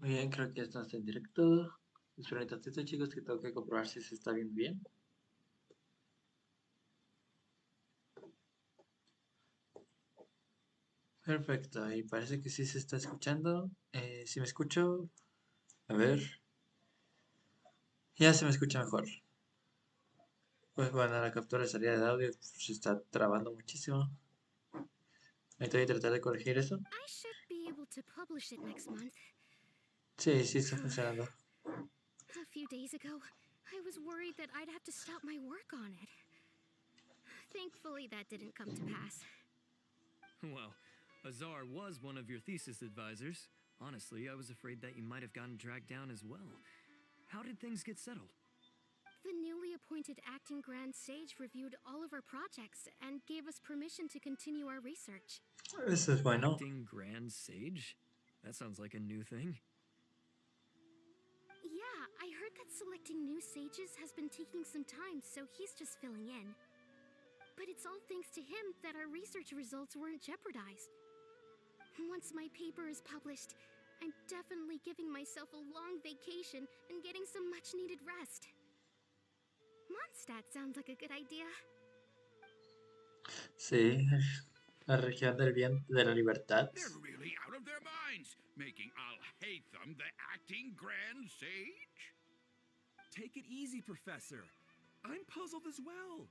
Muy bien, creo que esto está en directo. Espero un tantito, chicos, que tengo que comprobar si se está viendo bien. Perfecto, y parece que sí se está escuchando. Si me escucho, a ver, ya se me escucha mejor. Pues bueno, la captura de salida de audio se está trabando muchísimo. Ahí voy a tratar de corregir eso. I should be able to publish it next month. Sí, sí está funcionando. A few days ago, I was worried that I'd have to stop my work on it. Thankfully, that didn't come to pass. Well, Azar was one of your thesis advisors. Honestly, I was afraid that you might have gotten dragged down as well. How did things get settled? The newly appointed acting Grand Sage reviewed all of our projects and gave us permission to continue our research. Eso es bueno. Acting Grand Sage? That sounds like a new thing. Yeah, I heard that selecting new sages has been taking some time, so he's just filling in. But it's all thanks to him that our research results weren't jeopardized. Once my paper is published, I'm definitely giving myself a long vacation and getting some much-needed rest. Mondstadt sounds like a good idea. Sí, la región del bien de la libertad. They're really out of their minds, making Alhacen the acting Grand Sage? Take it easy, Professor. I'm puzzled as well.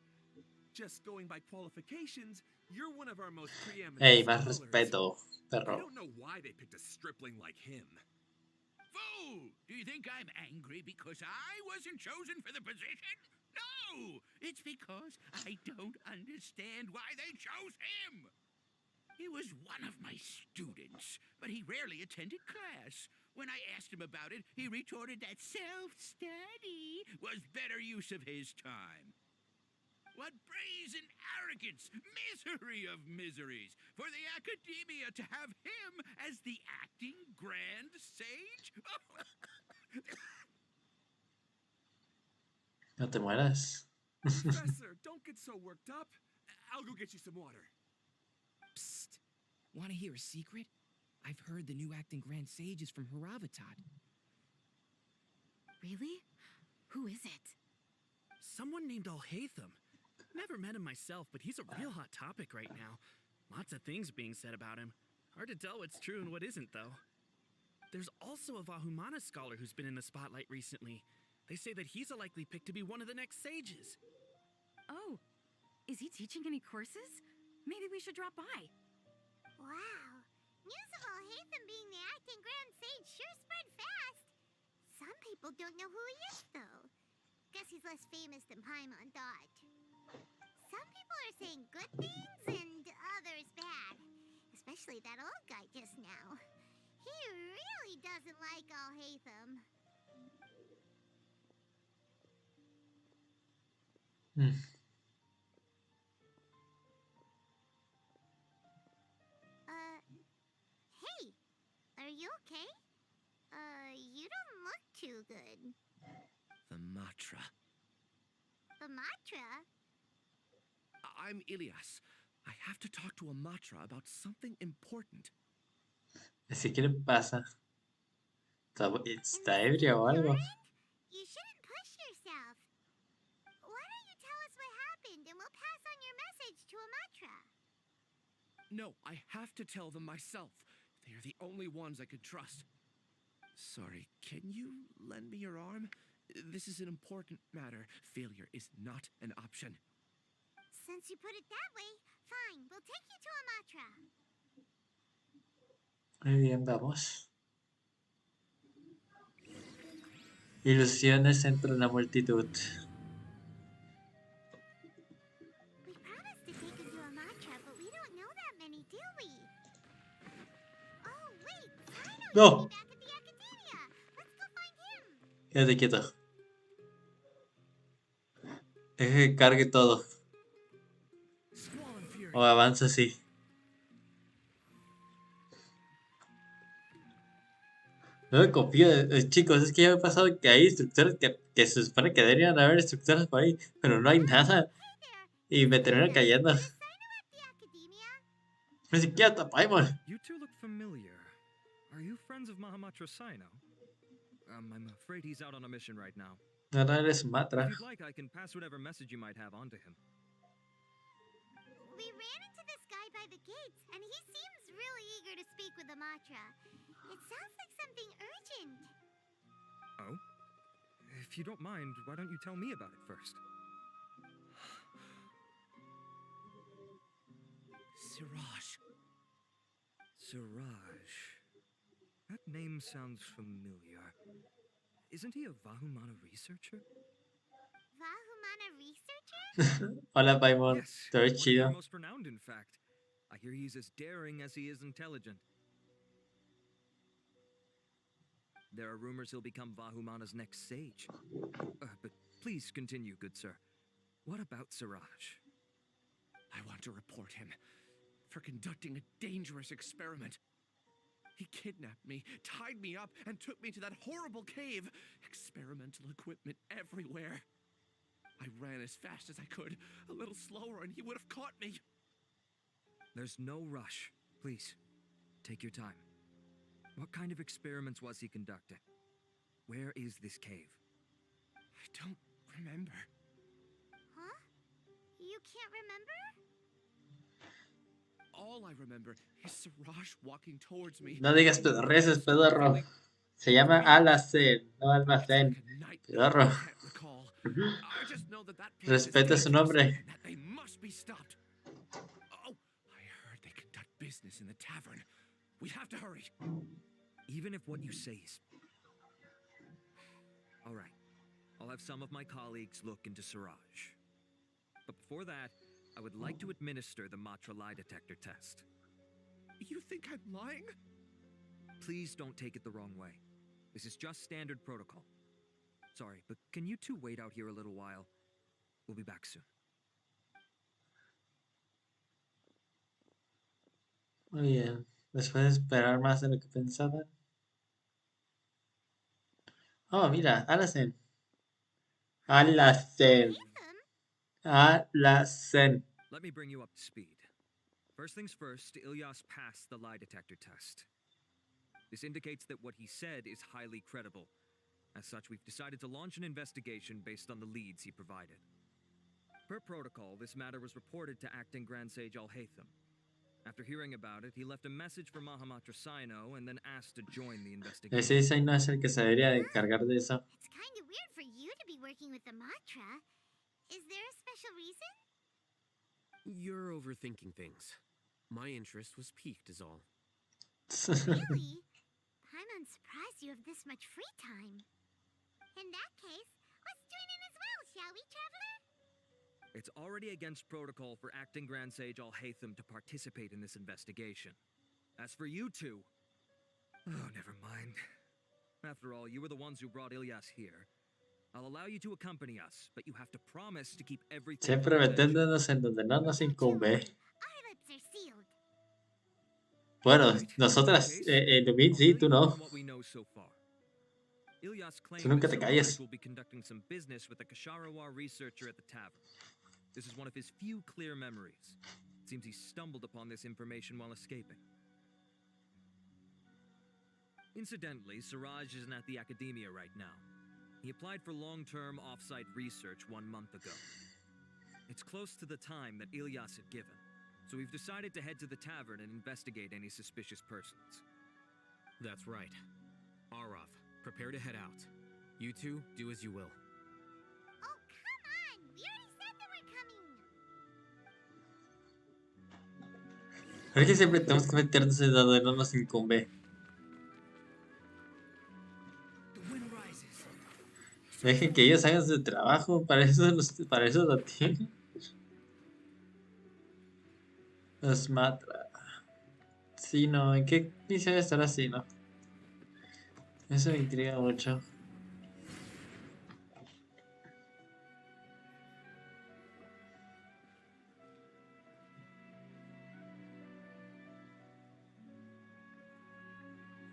Just going by qualifications, you're one of our most preeminent Ey, más scholars. respeto, I perro. don't know why they picked a stripling like him. Fool! Do you think I'm angry because I wasn't chosen for the position? No! It's because I don't understand why they chose him! He was one of my students, but he rarely attended class. When I asked him about it, he retorted that self-study was better use of his time. What brazen arrogance! Misery of miseries! For the academia to have him as the acting Grand Sage? No te mueras. Professor, don't get so worked up. I'll go get you some water. Psst. Want to hear a secret? I've heard the new acting Grand Sage is from Haravatat. Really? Who is it? Someone named Alhacen. Never met him myself, but he's a real hot topic right now. Lots of things being said about him. Hard to tell what's true and what isn't, though. There's also a Vahumana scholar who's been in the spotlight recently. They say that he's a likely pick to be one of the next sages. Oh, is he teaching any courses? Maybe we should drop by. Wow. News of Alhacen being the acting Grand Sage sure spread fast. Some people don't know who he is, though. Guess he's less famous than Paimon thought. Some people are saying good things and others bad. Especially that old guy just now. He really doesn't like Alhacen. Hey, are you okay? You don't look too good. The Matra. The Matra? I'm Ilias. I have to talk to a Matra about something important. Así que le pasa. Está ebrio o algo. You shouldn't push yourself. Why don't you tell us what happened and we'll pass on your message to a Matra? No, I have to tell them myself. They are the only ones I could trust. Sorry, can you lend me your arm? This is an important matter. Failure is not an option. Since you put it that way, fine, we'll take you to a Matra. Muy bien, vamos. Ilusiones entre la multitud. We promised to take you to a Matra, but we don't know that many, do we? Oh, wait, Sino No. used to be back at the academia. Let's go find him. Quédate quieto. Deja que cargue todo. Squall and Fury. O avanza así. No me confío, chicos, es que ya me ha pasado que hay instructores que se supone que deberían haber instructores por ahí, pero no hay nada. Y me terminan cayendo. Is Sino at the academia? Ni siquiera está Paimon. You two look familiar. Are you friends of Mahamatra Sino? I'm afraid he's out on a mission right now. Ahora eres Sumatra. If you'd like, I can pass whatever message you might have on to him. We ran into this guy by the gates, and he seems really eager to speak with Amatra. It sounds like something urgent. Oh? If you don't mind, why don't you tell me about it first? Siraj. Siraj. That name sounds familiar. Isn't he a Vahumana researcher? Vahumana researcher? Hola, Paimon. Yes, Te ves one of their chido. most renowned, in fact. I hear he's as daring as he is intelligent. There are rumors he'll become Vahumana's next sage. But please continue, good sir. What about Siraj? I want to report him for conducting a dangerous experiment. He kidnapped me, tied me up, and took me to that horrible cave. Experimental equipment everywhere. I ran as fast as I could, a little slower, and he would have caught me. There's no rush. Please, take your time. What kind of experiments was he conducting? Where is this cave? I don't remember. Huh? You can't remember? All I remember is Siraj walking towards me. No digas pedorreces, pedorro. Se llama Alhacen, no Almacén. Pedorro. I just know that place is Respeta su dangerous nombre. and that they must be stopped. Oh, I heard they conduct business in the tavern. We have to hurry. Even if what you say is... All right. I'll have some of my colleagues look into Siraj. But before that, I would like to administer the Matra lie detector test. You think I'm lying? Please don't take it the wrong way. This is just standard protocol. Sorry, but can you two wait out here a little while? We'll be back soon. Muy bien. Después de esperar más de lo que pensaba. Oh, mira, Alhacen. Alhacen. Alhacen. Let me bring you up to speed. First things first, Ilyas passed the lie detector test. This indicates that what he said is highly credible. As such, we've decided to launch an investigation based on the leads he provided. Per protocol, this matter was reported to Acting Grand Sage Alhacen. After hearing about it, he left a message for Mahamatra Sino and then asked to join the investigation. Ese Isai no es el que se debería de encargar de eso. It's kind of weird for you to be working with the Matra. Is there a special reason? You're overthinking things. My interest was piqued is all. Really? I'm surprised you have this much free time. In that case, let's join in as well, shall we, Traveler? It's already against protocol for Acting Grand Sage Alhacen to participate in this investigation. As for you two... Oh, never mind. After all, you were the ones who brought Ilyas here. I'll allow you to accompany us, but you have to promise to keep everything... Siempre metiéndonos en donde no nos incumbe. Our lips are sealed. Bueno, nosotras, Lumin, sí, tú no. What we know so far. Ilyas claimed Tú nunca that te calles. Siraj will be conducting some business with a Kasharawar researcher at the tavern. This is one of his few clear memories. It seems he stumbled upon this information while escaping. Incidentally, Siraj isn't at the academia right now. He applied for long-term off-site research 1 month ago. It's close to the time that Ilyas had given, so we've decided to head to the tavern and investigate any suspicious persons. That's right. Arav, prepare to head out. You two, do as you will. Oh, come on! We already said that we're coming! Pero es que siempre tenemos que meternos en donde no nos incumbe. The wind rises. Dejen que ellos hagan su trabajo, para eso lo tienen. Los matra. Sí, no, ¿en qué misión estará así, no? Eso me intriga mucho.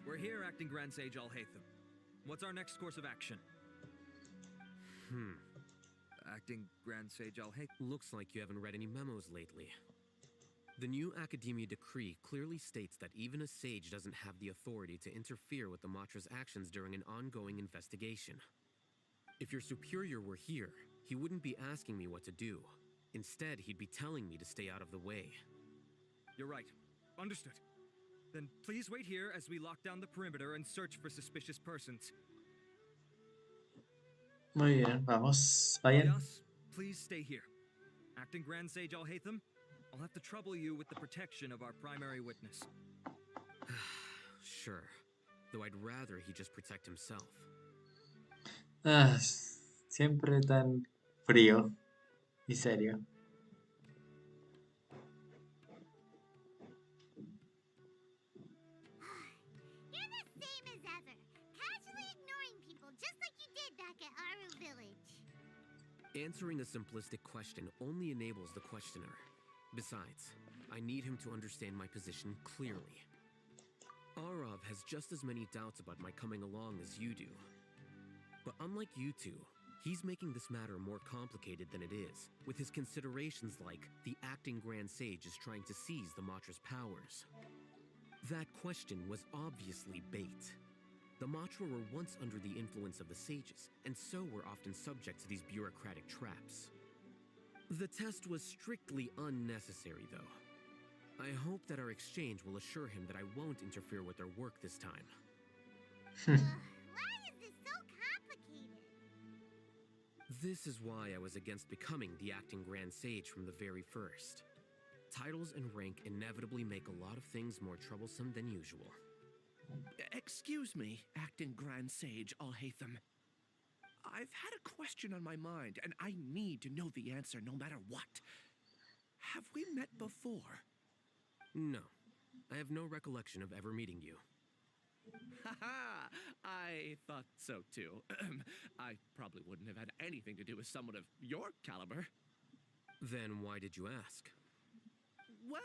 We're here, Acting Grand Sage Alhacen. What's our next course of action? Acting Grand Sage Alhacen. Looks like you haven't read any memos lately. The new Academia decree clearly states that even a sage doesn't have the authority to interfere with the Matra's actions during an ongoing investigation. If your superior were here, he wouldn't be asking me what to do. Instead, he'd be telling me to stay out of the way. You're right. Understood. Then please wait here as we lock down the perimeter and search for suspicious persons. Muy bien, vamos, vayan. Ilyas, please stay here. Acting Grand Sage Alhacen, I'll have to trouble you with the protection of our primary witness. Sure, though I'd rather he just protect himself. Ah, siempre tan frío y serio. You're the same as ever, casually ignoring people just like you did back at Aru Village. Answering a simplistic question only enables the questioner. Besides, I need him to understand my position clearly. Arav has just as many doubts about my coming along as you do. But unlike you two, he's making this matter more complicated than it is, with his considerations like the acting Grand Sage is trying to seize the Matra's powers. That question was obviously bait. The Matra were once under the influence of the sages, and so were often subject to these bureaucratic traps. The test was strictly unnecessary, though. I hope that our exchange will assure him that I won't interfere with their work this time. Why is this so complicated? This is why I was against becoming the acting Grand Sage from the very first. Titles and rank inevitably make a lot of things more troublesome than usual. Excuse me, acting Grand Sage Alhacen. I've had a question on my mind, and I need to know the answer no matter what. Have we met before? No, I have no recollection of ever meeting you. Haha, I thought so too. I probably wouldn't have had anything to do with someone of your caliber. Then why did you ask? Well,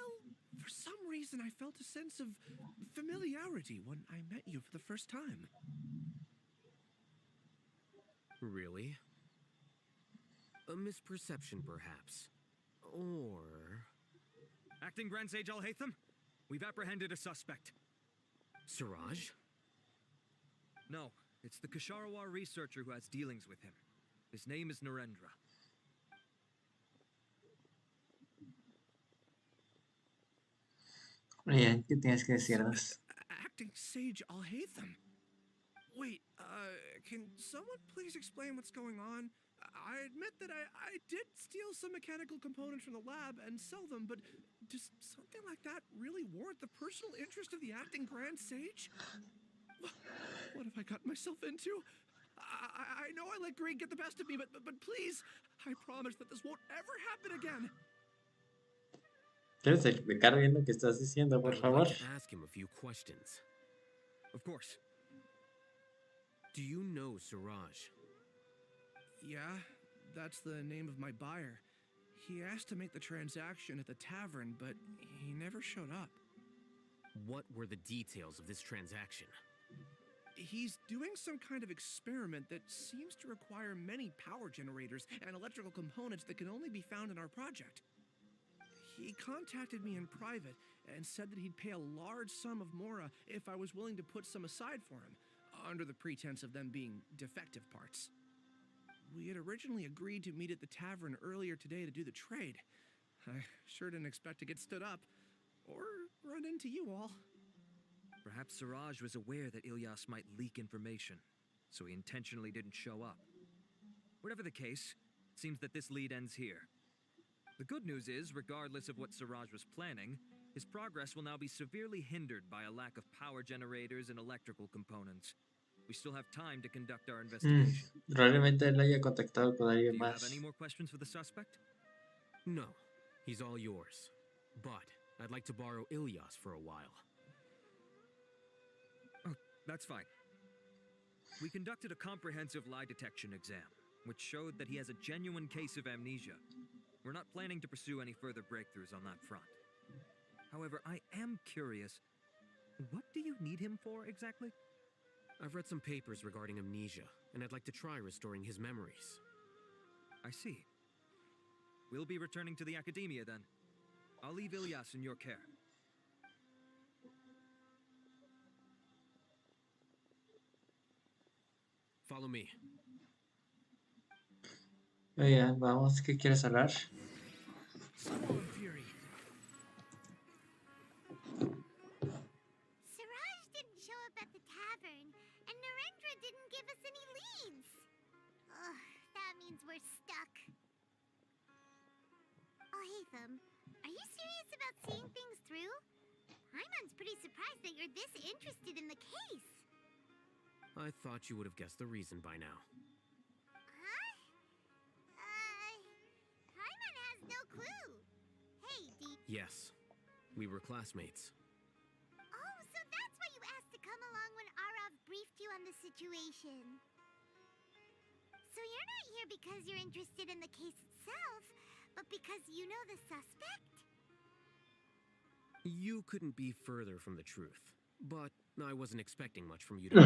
for some reason I felt a sense of familiarity when I met you for the first time. Really? A misperception, perhaps. Or... Acting Grand Sage Alhacen, we've apprehended a suspect. Siraj? No, it's the Kasharawar researcher who has dealings with him. His name is Narendra. Bien, ¿qué tienes que decirnos? Acting Sage Alhacen. Wait, can someone please explain what's going on? I admit that I did steal some mechanical components from the lab and sell them, but does something like that really warrant the personal interest of the acting Grand Sage? What have I gotten myself into? I know I let greed get the best of me, but please, I promise that this won't ever happen again. ¿Quieres explicar bien lo que estás diciendo, por I would favor? like to ask him a few questions. Of course. Do you know Siraj? Yeah, that's the name of my buyer. He asked to make the transaction at the tavern, but he never showed up. What were the details of this transaction? He's doing some kind of experiment that seems to require many power generators and electrical components that can only be found in our project. He contacted me in private and said that he'd pay a large sum of Mora if I was willing to put some aside for him, under the pretense of them being defective parts. We had originally agreed to meet at the tavern earlier today to do the trade. I sure didn't expect to get stood up, or run into you all. Perhaps Siraj was aware that Ilyas might leak information, so he intentionally didn't show up. Whatever the case, it seems that this lead ends here. The good news is, regardless of what Siraj was planning, his progress will now be severely hindered by a lack of power generators and electrical components. We still have time to conduct our investigation. Probablemente él haya contactado con Do alguien you have más. any more questions for the suspect? No, he's all yours. But I'd like to borrow Ilyas for a while. Oh, that's fine. We conducted a comprehensive lie detection exam, which showed that he has a genuine case of amnesia. We're not planning to pursue any further breakthroughs on that front. However, I am curious, what do you need him for exactly? I've read some papers regarding amnesia, and I'd like to try restoring his memories. I see. We'll be returning to the academia then. I'll leave Ilyas in your care. Follow me. Muy bien, vamos. ¿Qué quieres hablar? Summon Fury. Siraj didn't show up at the tavern, and Narendra didn't give us any leads. Ugh, that means we're stuck. Alhacen, are you serious about seeing things through? Hyman's pretty surprised that you're this interested in the case. I thought you would have guessed the reason by now. Huh? Hyman has no clue. Hey, Yes, we were classmates. Oh, so that's why you asked to come along when Arav briefed you on the situation. So you're not here because you're interested in the case itself, but because you know the suspect? You couldn't be further from the truth, but I wasn't expecting much from you to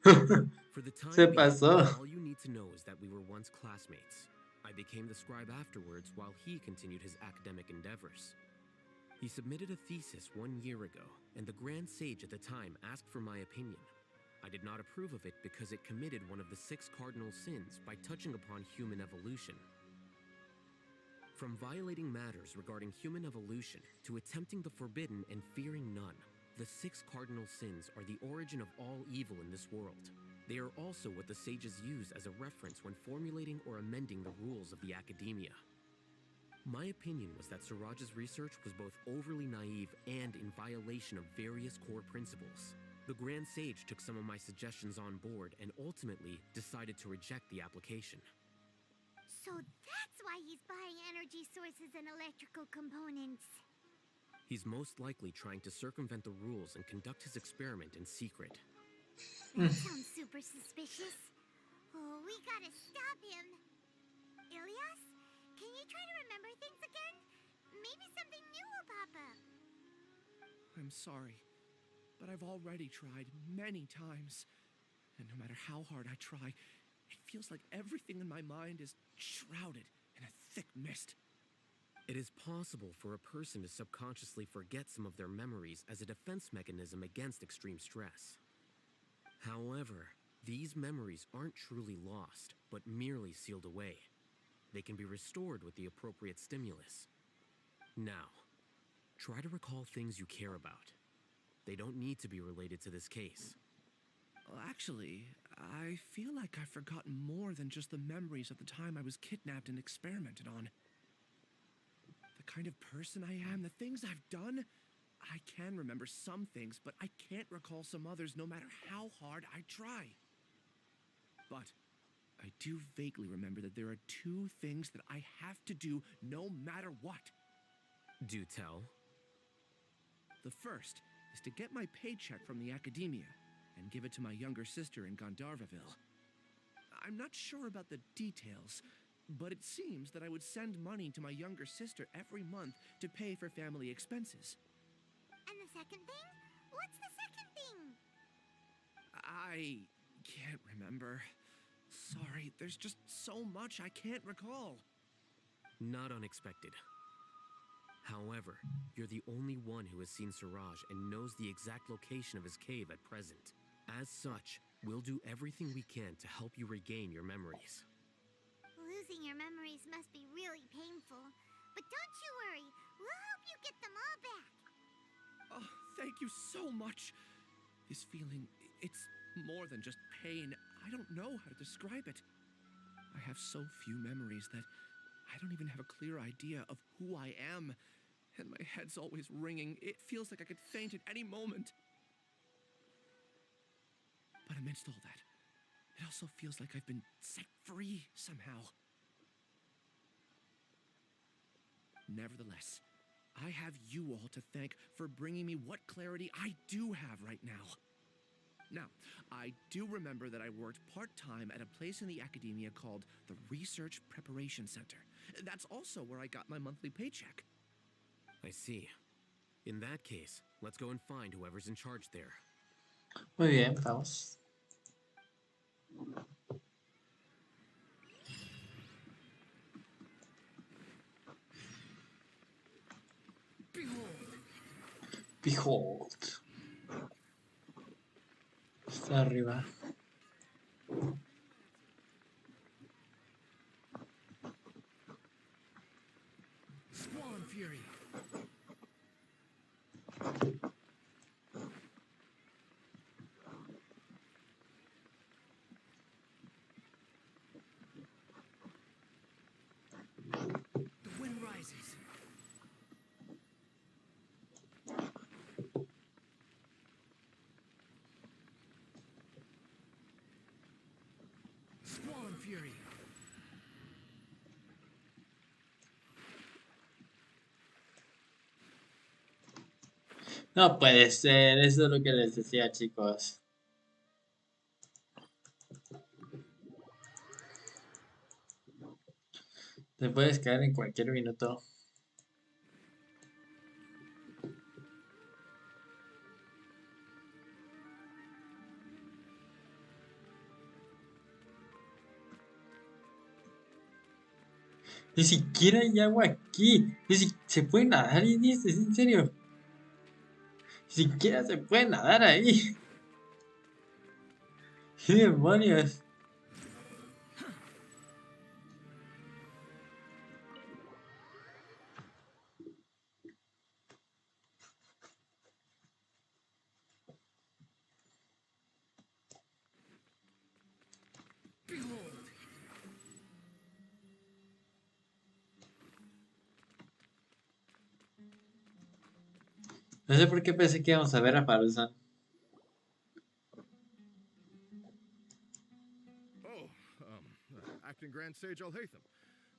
For the time Se being, pasó. all you need to know is that we were once classmates. I became the scribe afterwards while he continued his academic endeavors. He submitted a thesis 1 year ago, and the Grand Sage at the time asked for my opinion. I did not approve of it because it committed one of the 6 cardinal sins by touching upon human evolution. From violating matters regarding human evolution to attempting the forbidden and fearing none, the 6 cardinal sins are the origin of all evil in this world. They are also what the sages use as a reference when formulating or amending the rules of the academia. My opinion was that Siraj's research was both overly naive and in violation of various core principles. The Grand Sage took some of my suggestions on board and ultimately decided to reject the application. So that's why he's buying energy sources and electrical components. He's most likely trying to circumvent the rules and conduct his experiment in secret. That sounds super suspicious. Oh, we gotta stop him. Ilyas, can you try to remember things again? Maybe something new will pop up. I'm sorry, but I've already tried many times. And no matter how hard I try, it feels like everything in my mind is shrouded in a thick mist. It is possible for a person to subconsciously forget some of their memories as a defense mechanism against extreme stress. However, these memories aren't truly lost, but merely sealed away. They can be restored with the appropriate stimulus. Now, try to recall things you care about. They don't need to be related to this case. Well, actually, I feel like I've forgotten more than just the memories of the time I was kidnapped and experimented on. The kind of person I am, the things I've done, I can remember some things, but I can't recall some others no matter how hard I try. But I do vaguely remember that there are 2 things that I have to do no matter what. Do tell. The first is to get my paycheck from the academia and give it to my younger sister in Gandharvaville. I'm not sure about the details, but it seems that I would send money to my younger sister every month to pay for family expenses. And the second thing? What's the second thing? I can't remember. Sorry, there's just so much I can't recall. Not unexpected. However, you're the only one who has seen Siraj and knows the exact location of his cave at present. As such, we'll do everything we can to help you regain your memories. Losing your memories must be really painful. But don't you worry, we'll help you get them all back. Oh, thank you so much. This feeling, it's more than just pain. I don't know how to describe it. I have so few memories that I don't even have a clear idea of who I am. And my head's always ringing. It feels like I could faint at any moment. But amidst all that, it also feels like I've been set free somehow. Nevertheless, I have you all to thank for bringing me what clarity I do have right now. Now, I do remember that I worked part-time at a place in the academia called the Research Preparation Center. That's also where I got my monthly paycheck. I see. In that case, let's go and find whoever's in charge there. Muy bien, vamos. Behold. Está arriba. Squall Fury. The wind rises. Squall Fury. No puede ser, eso es lo que les decía, chicos. Te puedes caer en cualquier minuto. Ni siquiera hay agua aquí. Se puede nadar, ¿es en serio? Ni siquiera se puede nadar ahí. ¿Qué demonios? Behold. No sé por qué pensé que íbamos a ver a Faruzan. Oh, Acting Grand Sage Alhacen.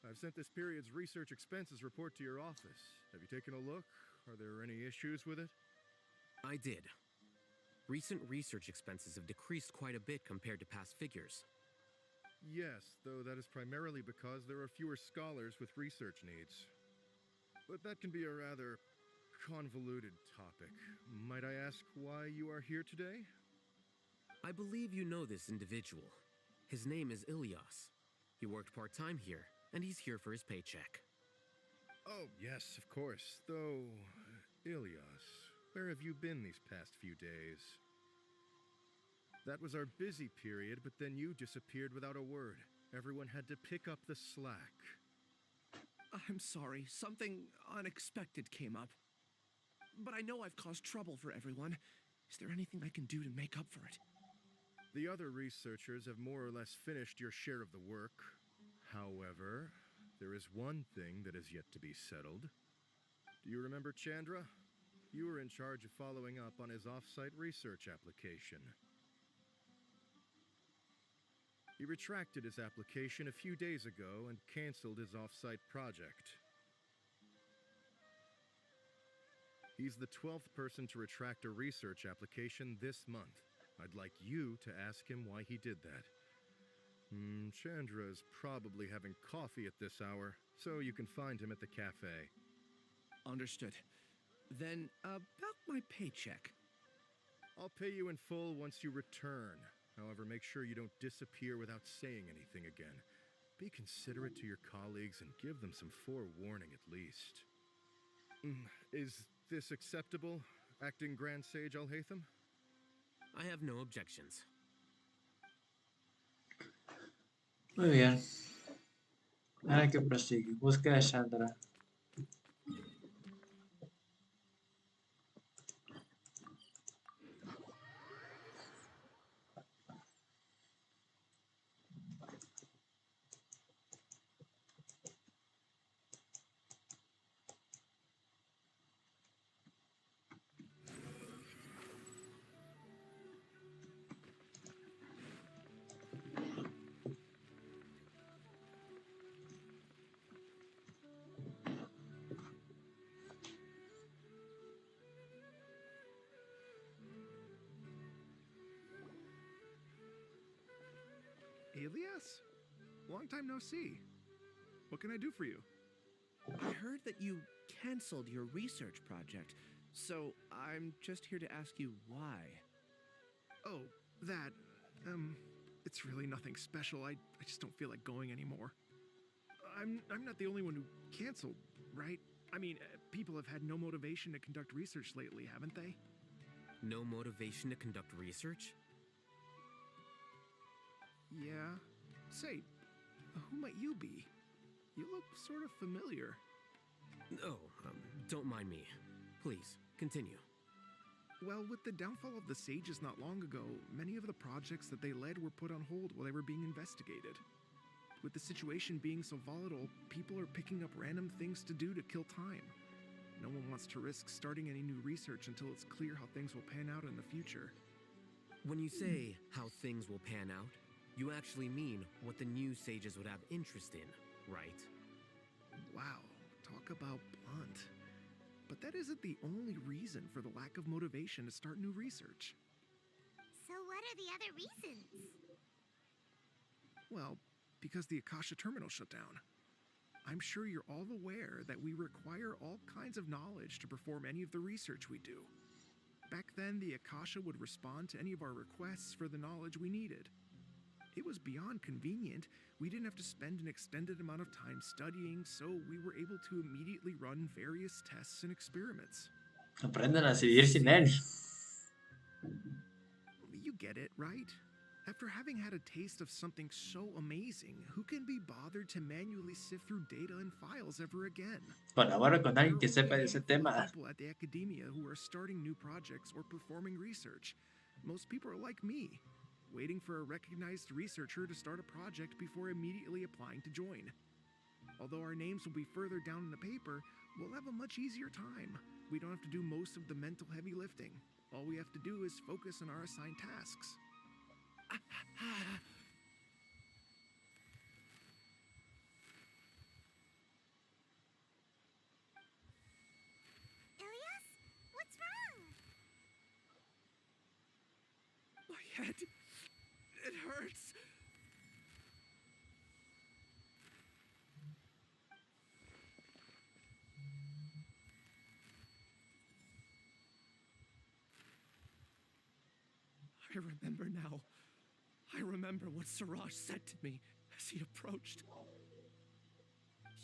I've sent this period's research expenses report to your office. Have you taken a look? Are there any issues with it? I did. Recent research expenses have decreased quite a bit compared to past figures. Yes, though that is primarily because there are fewer scholars with research needs. But that can be a rather convoluted topic. Might I ask why you are here today? I believe you know this individual. His name is Ilyas. He worked part-time here, and he's here for his paycheck. Oh, yes, of course. Though, Ilyas, where have you been these past few days? That was our busy period, but then you disappeared without a word. Everyone had to pick up the slack. I'm sorry, something unexpected came up. But I know I've caused trouble for everyone. Is there anything I can do to make up for it? The other researchers have more or less finished your share of the work. However, there is one thing that is yet to be settled. Do you remember Chandra? You were in charge of following up on his off-site research application. He retracted his application a few days ago and canceled his off-site project. He's the 12th person to retract a research application this month. I'd like you to ask him why he did that. Chandra is probably having coffee at this hour, so you can find him at the cafe. Understood. Then, about my paycheck. I'll pay you in full once you return. However, make sure you don't disappear without saying anything again. Be considerate to your colleagues and give them some forewarning at least. Is this acceptable, Acting Grand Sage Alhacen? I have no objections. Muy bien. Ahora que prosigue. Busca a Chandra. Ilyas? Long time no see. What can I do for you? I heard that you canceled your research project, so I'm just here to ask you why. Oh, that, it's really nothing special. I just don't feel like going anymore. I'm not the only one who canceled, right? I mean, people have had no motivation to conduct research lately, haven't they? No motivation to conduct research? Yeah. Say, who might you be? You look sort of familiar. Oh, don't mind me. Please, continue. Well, with the downfall of the sages not long ago, many of the projects that they led were put on hold while they were being investigated. With the situation being so volatile, people are picking up random things to do to kill time. No one wants to risk starting any new research until it's clear how things will pan out in the future. When you say how things will pan out, you actually mean what the new sages would have interest in, right? Wow, talk about blunt. But that isn't the only reason for the lack of motivation to start new research. So what are the other reasons? Well, because the Akasha terminal shut down. I'm sure you're all aware that we require all kinds of knowledge to perform any of the research we do. Back then, the Akasha would respond to any of our requests for the knowledge we needed. It was beyond convenient. We didn't have to spend an extended amount of time studying, so we were able to immediately run various tests and experiments. Aprendan a decidir sin él. You get it, right? After having had a taste of something so amazing, who can be bothered to manually sift through data and files ever again? Colabora con alguien que There are sepa only de a ese handful of tema. people at the academia who are starting new projects or performing research. Most people are like me, waiting for a recognized researcher to start a project before immediately applying to join. Although our names will be further down in the paper, we'll have a much easier time. We don't have to do most of the mental heavy lifting. All we have to do is focus on our assigned tasks. Ilias? What's wrong? My head. It hurts. I remember now. I remember what Siraj said to me as he approached.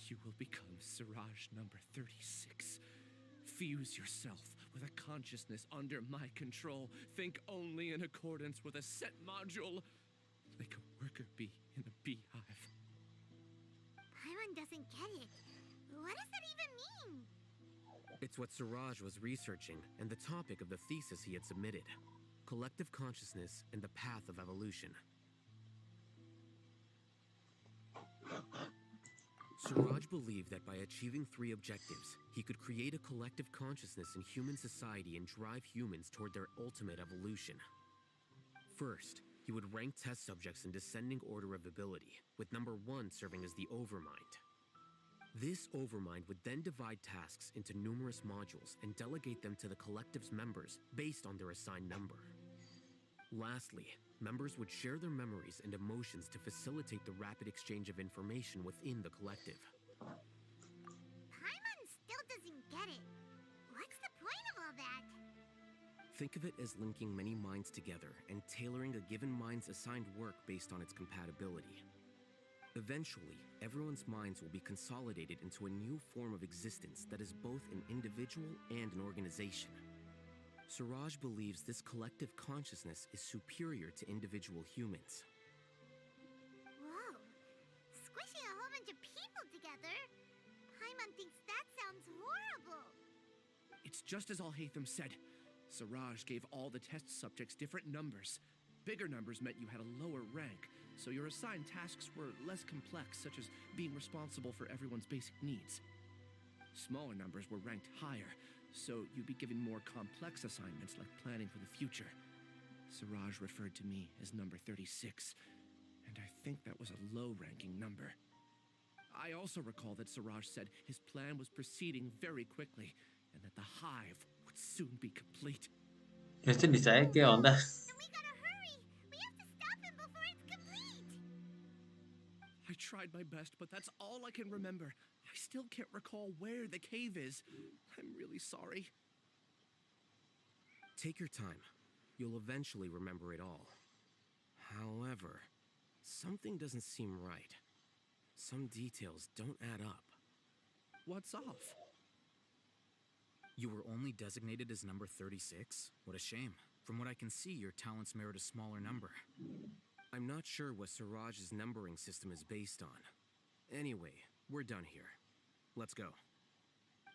You will become Siraj number 36. Fuse yourself with a consciousness under my control. Think only in accordance with a set module, like a worker bee in a beehive. Paimon doesn't get it. What does that even mean? It's what Siraj was researching and the topic of the thesis he had submitted. Collective consciousness and the path of evolution. Siraj believed that by achieving 3 objectives, he could create a collective consciousness in human society and drive humans toward their ultimate evolution. First, he would rank test subjects in descending order of ability, with number 1 serving as the overmind. This overmind would then divide tasks into numerous modules and delegate them to the collective's members based on their assigned number. Lastly, members would share their memories and emotions to facilitate the rapid exchange of information within the collective. Paimon still doesn't get it. What's the point of all that? Think of it as linking many minds together and tailoring a given mind's assigned work based on its compatibility. Eventually, everyone's minds will be consolidated into a new form of existence that is both an individual and an organization. Siraj believes this collective consciousness is superior to individual humans. Whoa. Squishing a whole bunch of people together? Paimon thinks that sounds horrible. It's just as Alhacen said. Siraj gave all the test subjects different numbers. Bigger numbers meant you had a lower rank, so your assigned tasks were less complex, such as being responsible for everyone's basic needs. Smaller numbers were ranked higher, so you'd be given more complex assignments like planning for the future. Siraj referred to me as number 36, and I think that was a low-ranking number. I also recall that Siraj said his plan was proceeding very quickly, and that the hive would soon be complete. Este ni sabe qué onda. And we gotta hurry. We have to stop him before it's complete. I tried my best, but that's all I can remember. I still can't recall where the cave is. I'm really sorry. Take your time. You'll eventually remember it all. However, something doesn't seem right. Some details don't add up. What's off? You were only designated as number 36? What a shame. From what I can see, your talents merit a smaller number. I'm not sure what Siraj's numbering system is based on. Anyway, we're done here. Let's go.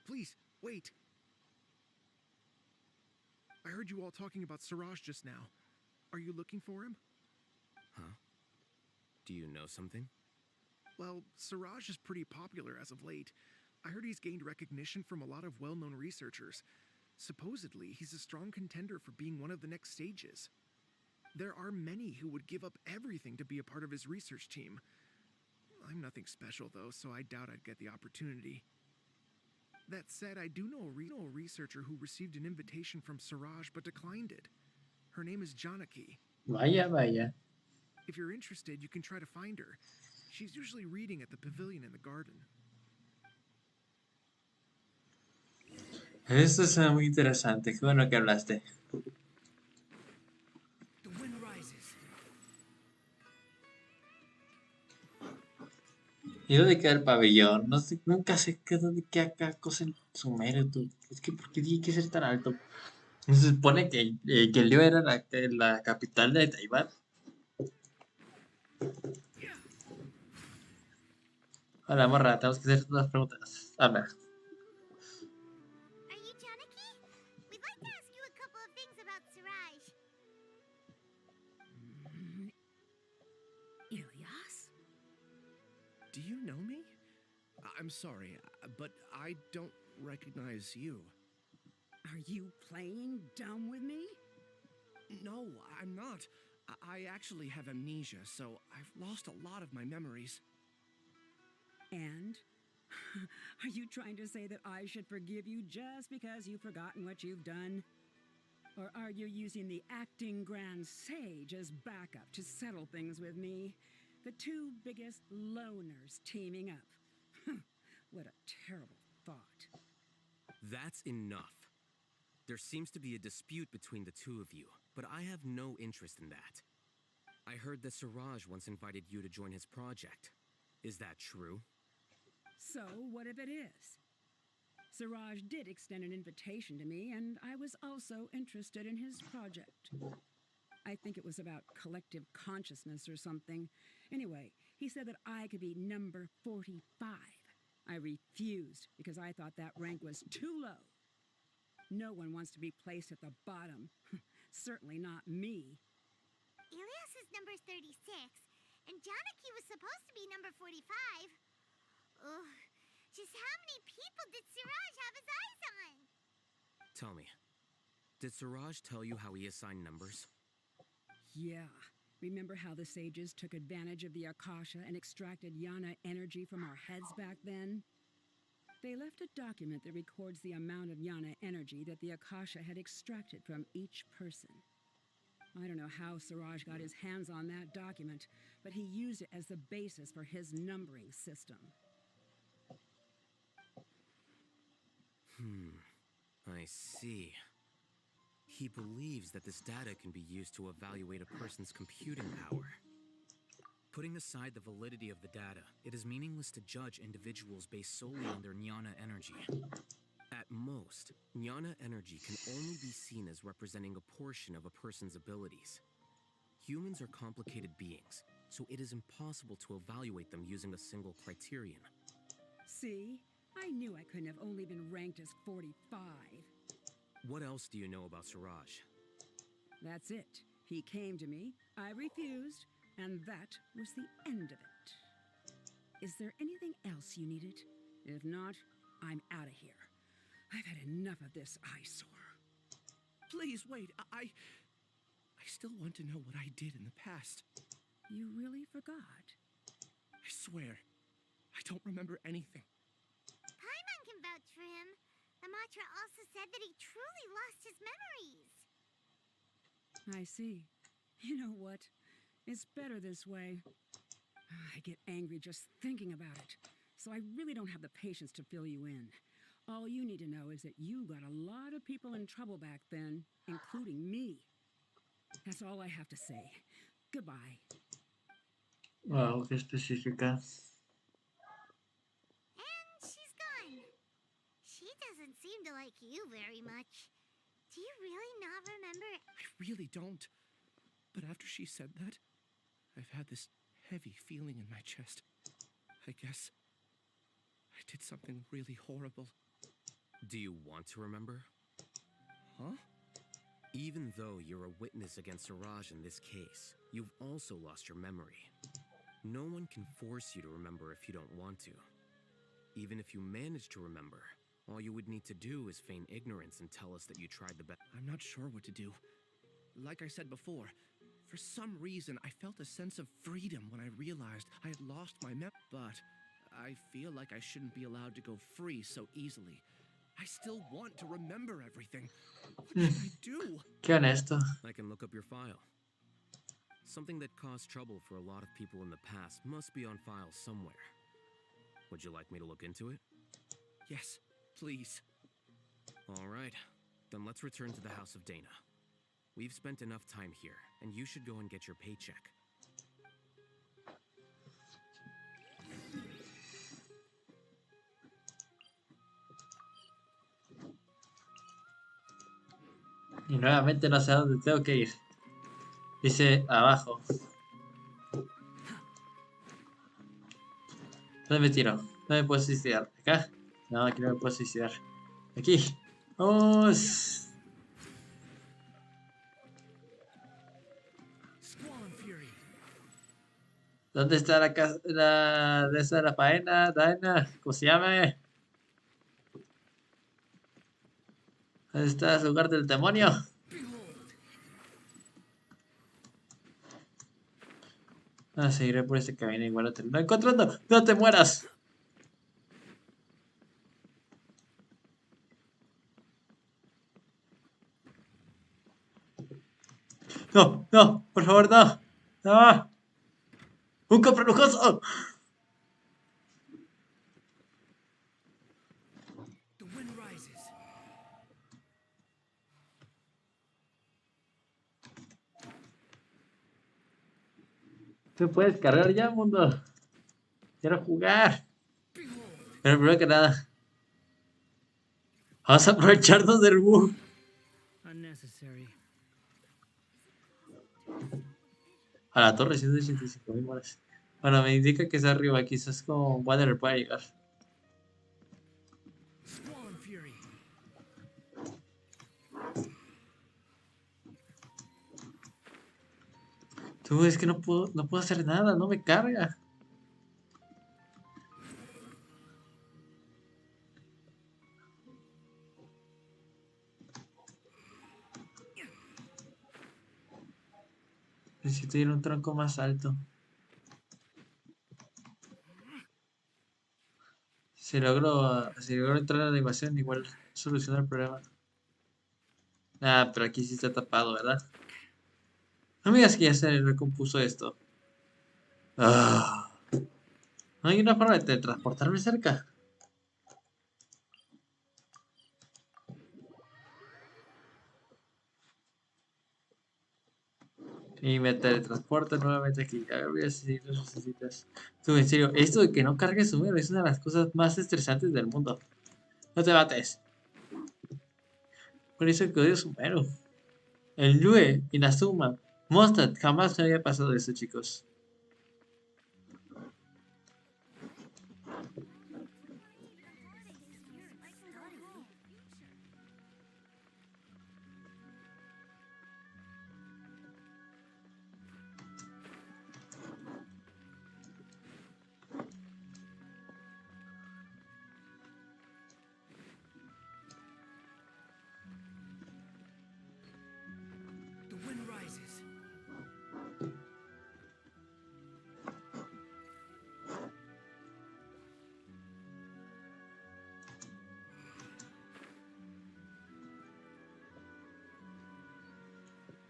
Please, wait. I heard you all talking about Siraj just now. Are you looking for him? Huh? Do you know something? Well, Siraj is pretty popular as of late. I heard he's gained recognition from a lot of well-known researchers. Supposedly, he's a strong contender for being one of the next sages. There are many who would give up everything to be a part of his research team. I'm nothing special, though, so I doubt I'd get the opportunity. That said, I do know a researcher who received an invitation from Siraj but declined it. Her name is Janaki. Vaya, vaya. If you're interested, you can try to find her. She's usually reading at the pavilion in the garden. Esto es muy interesante. Qué bueno que hablaste. The wind rises. ¿Y dónde queda el pabellón? No sé, nunca sé dónde queda cada cosa en Sumerio, tú. Es que, ¿por qué tiene que ser tan alto? Se supone que el Lío era la capital de Taiwán. Hola, morra, tenemos que hacer unas preguntas. Habla. Are you Janaki? We'd like to ask you a couple of things about Siraj. Ilyas? Do you know me? I'm sorry, but I don't recognize you. Are you playing dumb with me? No, I'm not. I actually have amnesia, so I've lost a lot of my memories. And? Are you trying to say that I should forgive you just because you've forgotten what you've done? Or are you using the acting grand sage as backup to settle things with me? The two biggest loners teaming up. What a terrible thought. That's enough. There seems to be a dispute between the two of you, but I have no interest in that. I heard that Siraj once invited you to join his project. Is that true? So, what if it is? Siraj did extend an invitation to me, and I was also interested in his project. I think it was about collective consciousness or something. Anyway, he said that I could be number 45. I refused because I thought that rank was too low. No one wants to be placed at the bottom. Certainly not me. Ilyas is number 36, and Janaki was supposed to be number 45. Ugh, just how many people did Siraj have his eyes on? Tell me, did Siraj tell you how he assigned numbers? Yeah. Remember how the sages took advantage of the Akasha and extracted Yana energy from our heads back then? They left a document that records the amount of Yana energy that the Akasha had extracted from each person. I don't know how Siraj got his hands on that document, but he used it as the basis for his numbering system. I see. He believes that this data can be used to evaluate a person's computing power. Putting aside the validity of the data, it is meaningless to judge individuals based solely on their Jnana energy. At most, Jnana energy can only be seen as representing a portion of a person's abilities. Humans are complicated beings, so it is impossible to evaluate them using a single criterion. See? I knew I couldn't have only been ranked as 45. What else do you know about Siraj? That's it. He came to me, I refused, and that was the end of it. Is there anything else you needed? If not, I'm out of here. I've had enough of this eyesore. Please, wait, I still want to know what I did in the past. You really forgot? I swear, I don't remember anything. Paimon can vouch for him. The mantra also said that he truly lost his memories. I see. You know what? It's better this way. I get angry just thinking about it, so I really don't have the patience to fill you in. All you need to know is that you got a lot of people in trouble back then, including me. That's all I have to say. Goodbye. Wow, qué específica. And she's gone. She doesn't seem seem to like you very much. Do you really not remember? I really don't. But after she said that, I've had this heavy feeling in my chest. I guess I did something really horrible. Do you want to remember? Huh? Even though you're a witness against Siraj in this case, you've also lost your memory. No one can force you to remember if you don't want to. Even if you manage to remember, all you would need to do is feign ignorance and tell us that you tried the best. I'm not sure what to do. Like I said before, for some reason I felt a sense of freedom when I realized I had lost my memory. But I feel like I shouldn't be allowed to go free so easily. I still want to remember everything. What should I do? Qué honesto. I can look up your file. Something that caused trouble for a lot of people in the past must be on file somewhere. Would you like me to look into it? Yes, please. All right. Then let's return to the House of Dana. We've spent enough time here, and you should go and get your paycheck. Y nuevamente no sé a dónde tengo que ir. Dice abajo. ¿Dónde me tiro? ¿Dónde me puedo suicidar? ¿Acá? No, aquí no me puedo suicidar. Aquí. ¡Vamos! ¿Dónde está la casa? De esa la faena? ¿Daina? ¿Cómo se llama? ¿Dónde está el lugar del demonio? Seguiré por ese camino, igual lo termino encontrando. ¡No te mueras! No, no, por favor, no. No. ¡Un cofre lujoso! The wind rises. ¿Te puedes cargar ya, mundo? Quiero jugar. Pero primero que nada, vamos a aprovecharnos del bug. Unnecessary. A la torre 185.000 moras. Bueno, me indica que está arriba, quizás con Water pueda llegar. Squall Fury. Tú, es que no puedo hacer nada, no me carga. Necesito ir a un tronco más alto. Si logro entrar a la animación, igual soluciona el problema. Ah, pero aquí sí está tapado, ¿verdad? No me digas que ya se recompuso esto. Ah, ¿no hay una forma de teletransportarme cerca? Y me teletransporta nuevamente aquí. A ver, voy a seguir las lucecitas. Tú, en serio, esto de que no cargue su mero es una de las cosas más estresantes del mundo. No te mates. Por eso que odio su mero. El Yue, Inazuma, Mostad, jamás me había pasado eso, chicos. The wind rises.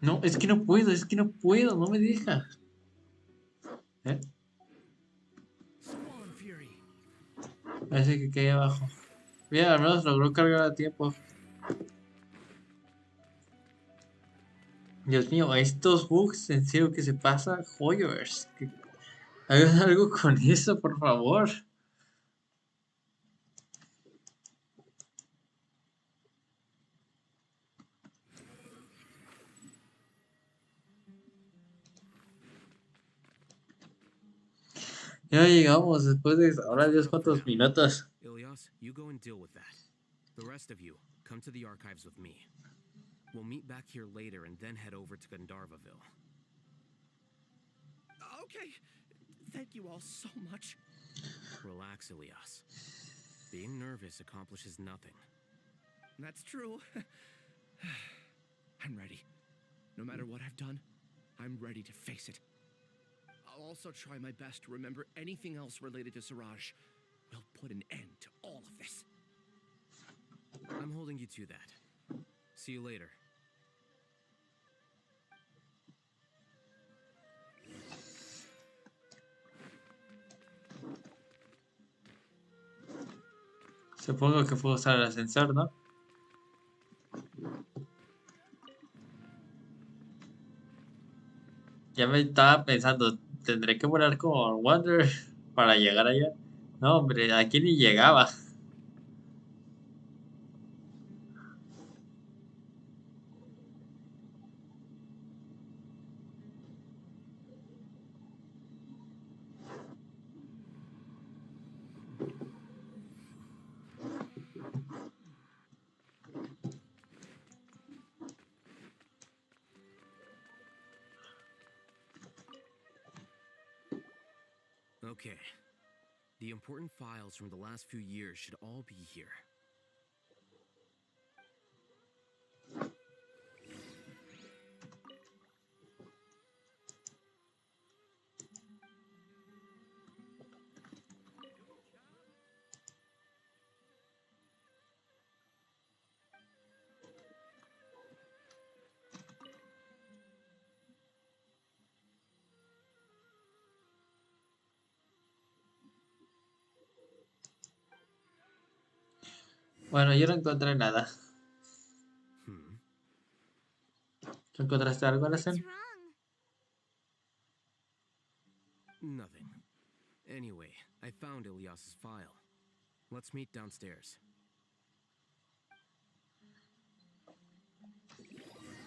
No, es que no puedo, no me deja. ¿Eh? Squall Fury. Parece que caí abajo. Bien, al menos logró cargar a tiempo. Dios mío, estos bugs, en serio que se pasa, joyers. Hagan algo con eso, por favor. Ya llegamos después de ahora Let's Dios give up for cuántos now. minutos. Ilyas, you go and deal with that. The rest of you, come to the archives with me. We'll meet back here later and then head over to Gandharvaville. Okay. Thank you all so much. Relax, Ilyas. Being nervous accomplishes nothing. That's true. I'm ready. No matter what I've done, I'm ready to face it. I'll also try my best to remember anything else related to Siraj. We'll put an end to all of this. I'm holding you to that. See you later. Supongo que puedo usar el ascensor, ¿no? Ya me estaba pensando, ¿tendré que volar como Wonder para llegar allá? No, hombre, aquí ni llegaba. Okay. The important files from the last few years should all be here. Bueno, yo no encontré nada. Hmm. ¿Tú encontraste algo, What's Alhacen? wrong? Nothing. Anyway, I found Ilyas's file. Let's meet downstairs.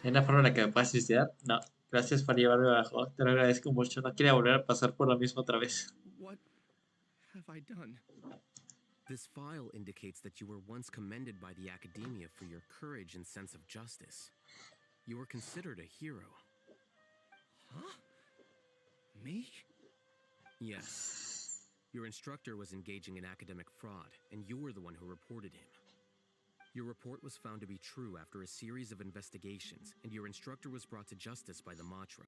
¿Hay una forma en la que me puedas suicidar? No. Gracias por llevarme abajo. Te lo agradezco mucho. No quería volver a pasar por lo mismo otra vez. What have I done? This file indicates that you were once commended by the Academia for your courage and sense of justice. You were considered a hero. Huh? Me? Yes. Your instructor was engaging in academic fraud, and you were the one who reported him. Your report was found to be true after a series of investigations, and your instructor was brought to justice by the Matra.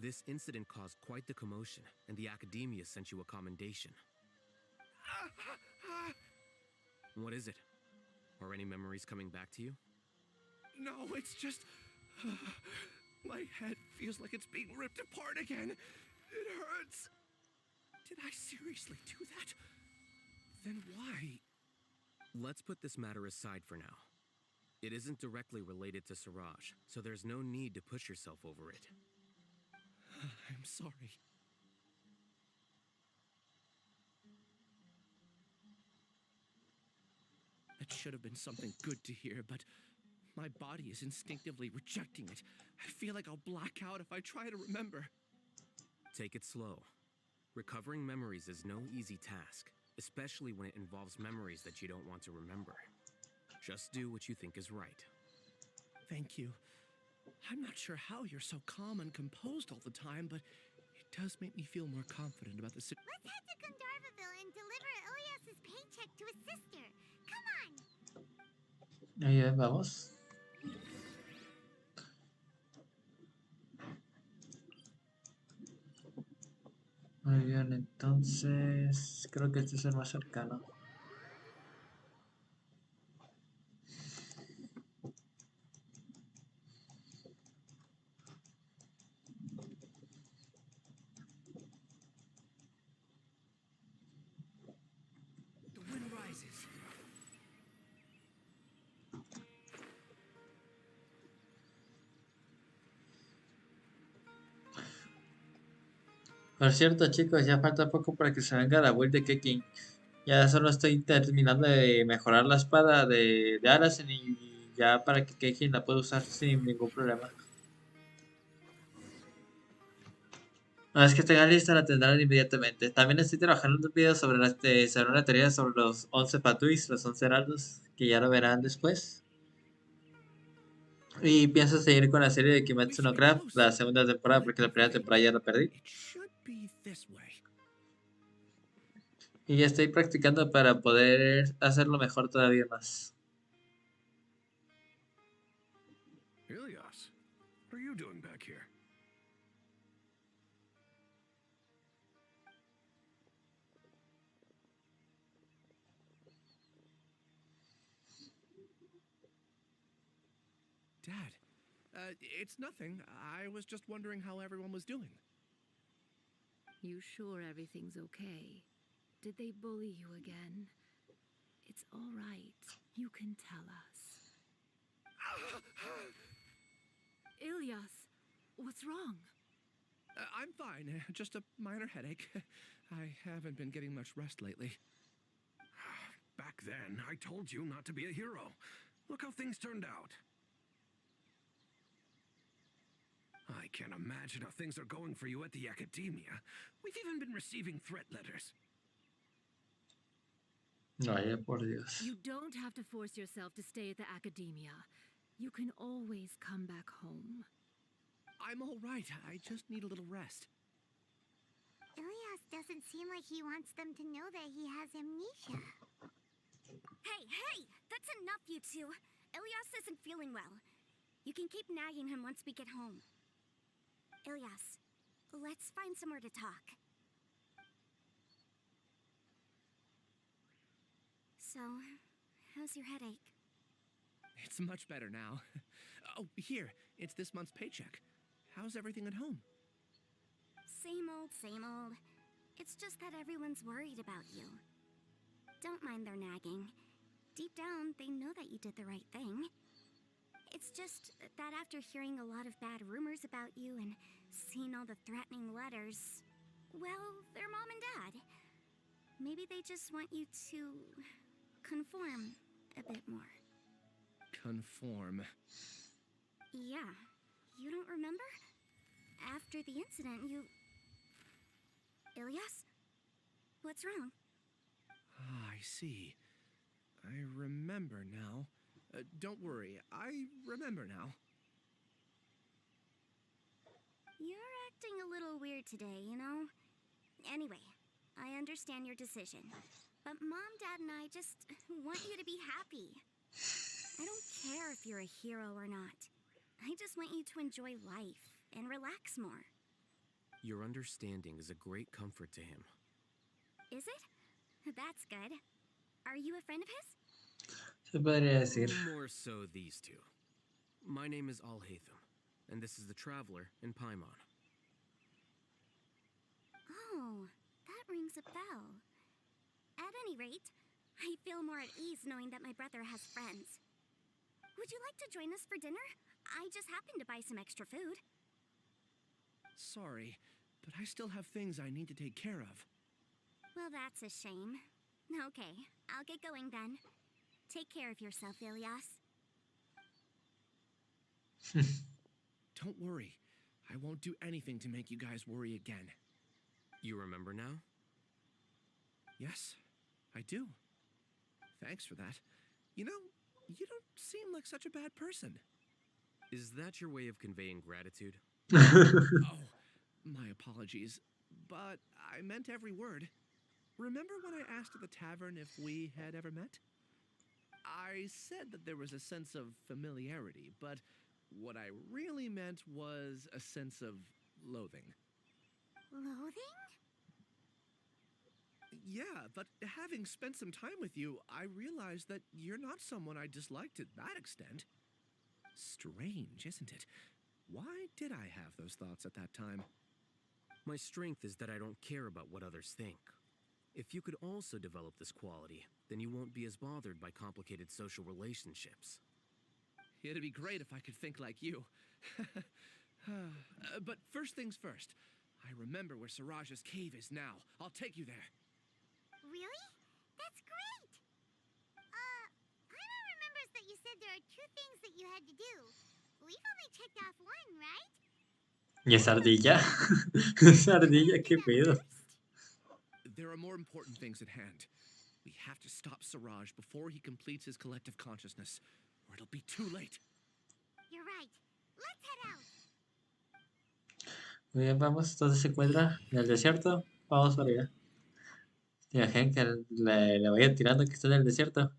This incident caused quite the commotion, and the Academia sent you a commendation. What is it? Are any memories coming back to you? No, it's just... my head feels like it's being ripped apart again. It hurts. Did I seriously do that? Then why? Let's put this matter aside for now. It isn't directly related to Siraj, so there's no need to push yourself over it. I'm sorry. That should have been something good to hear, but my body is instinctively rejecting it. I feel like I'll black out if I try to remember. Take it slow. Recovering memories is no easy task, especially when it involves memories that you don't want to remember. Just do what you think is right. Thank you. I'm not sure how you're so calm and composed all the time, but it does make me feel more confident about the situation. Let's head to Gandharvaville and deliver Ilyas's paycheck to his sister. Come on! Ahí vamos. Muy bien, entonces creo que este es el más cercano. The wind rises. Por cierto, chicos, ya falta poco para que se venga la build de Keking. Ya solo estoy terminando de mejorar la espada de Alhacen y ya para que Keking la pueda usar sin ningún problema. Una vez que tenga lista, la tendrán inmediatamente. También estoy trabajando en un video sobre una teoría sobre los 11 patuis, los 11 heraldos, que ya lo verán después. Y pienso seguir con la serie de We Kimetsu should no be Crab, close. la segunda temporada, Let porque me la primera think. temporada ya la perdí. It should be this way. Y ya estoy practicando para poder hacerlo mejor todavía más. Ilias, what are you doing back here? Dad, it's nothing. I was just wondering how everyone was doing. You sure everything's okay? Did they bully you again? It's all right. You can tell us. Ilyas, what's wrong? I'm fine. Just a minor headache. I haven't been getting much rest lately. Back then, I told you not to be a hero. Look how things turned out. I can't imagine how things are going for you at the academia. We've even been receiving threat letters. Vaya por Dios. You don't have to force yourself to stay at the academia. You can always come back home. I'm all right. I just need a little rest. Ilias doesn't seem like he wants them to know that he has amnesia. Hey! That's enough, you two. Ilyas isn't feeling well. You can keep nagging him once we get home. Ilyas, let's find somewhere to talk. So, how's your headache? It's much better now. Oh, here. It's this month's paycheck. How's everything at home? Same old, same old. It's just that everyone's worried about you. Don't mind their nagging. Deep down, they know that you did the right thing. It's just that after hearing a lot of bad rumors about you and seeing all the threatening letters, well, they're mom and dad. Maybe they just want you to conform a bit more. Conform. Yeah, you don't remember? After the incident, you... Ilyas? What's wrong? Ah, I see. I remember now. Don't worry, I remember now. You're acting a little weird today, you know? Anyway, I understand your decision. But Mom, Dad, and I just want you to be happy. I don't care if you're a hero or not. I just want you to enjoy life and relax more. Your understanding is a great comfort to him. Is it? That's good. Are you a friend of his? Se podría decir. More so these two. My name is Alhacen, and this is the Traveler in Paimon. Oh, that rings a bell. At any rate, I feel more at ease knowing that my brother has friends. Would you like to join us for dinner? I just happened to buy some extra food. Sorry, but I still have things I need to take care of. Well, that's a shame. Okay, I'll get going then. Take care of yourself, Ilyas. Don't worry. I won't do anything to make you guys worry again. You remember now? Yes, I do. Thanks for that. You know, you don't seem like such a bad person. Is that your way of conveying gratitude? Oh, my apologies. But I meant every word. Remember when I asked at the tavern if we had ever met? I said that there was a sense of familiarity, but what I really meant was a sense of loathing. Loathing? Yeah, but having spent some time with you, I realized that you're not someone I dislike to that extent. Strange, isn't it? Why did I have those thoughts at that time? My strength is that I don't care about what others think. If you could also develop this quality, then you won't be as bothered by complicated social relationships. It'd be great if I could think like you. But first things first. I remember where Siraj's cave is now. I'll take you there. Really? That's great! Paimon remembers that you said there are two things that you had to do. We've only checked off one, right? ¿Y esa ardilla? Esa ardilla, qué pedo. There are more important things at hand. We have to stop Siraj before he completes his collective consciousness, or it'll be too late. You're right. Let's head out. Muy bien, vamos. Entonces se encuentra en el desierto. Vamos para allá. Imaginen que le vaya tirando que está en el desierto.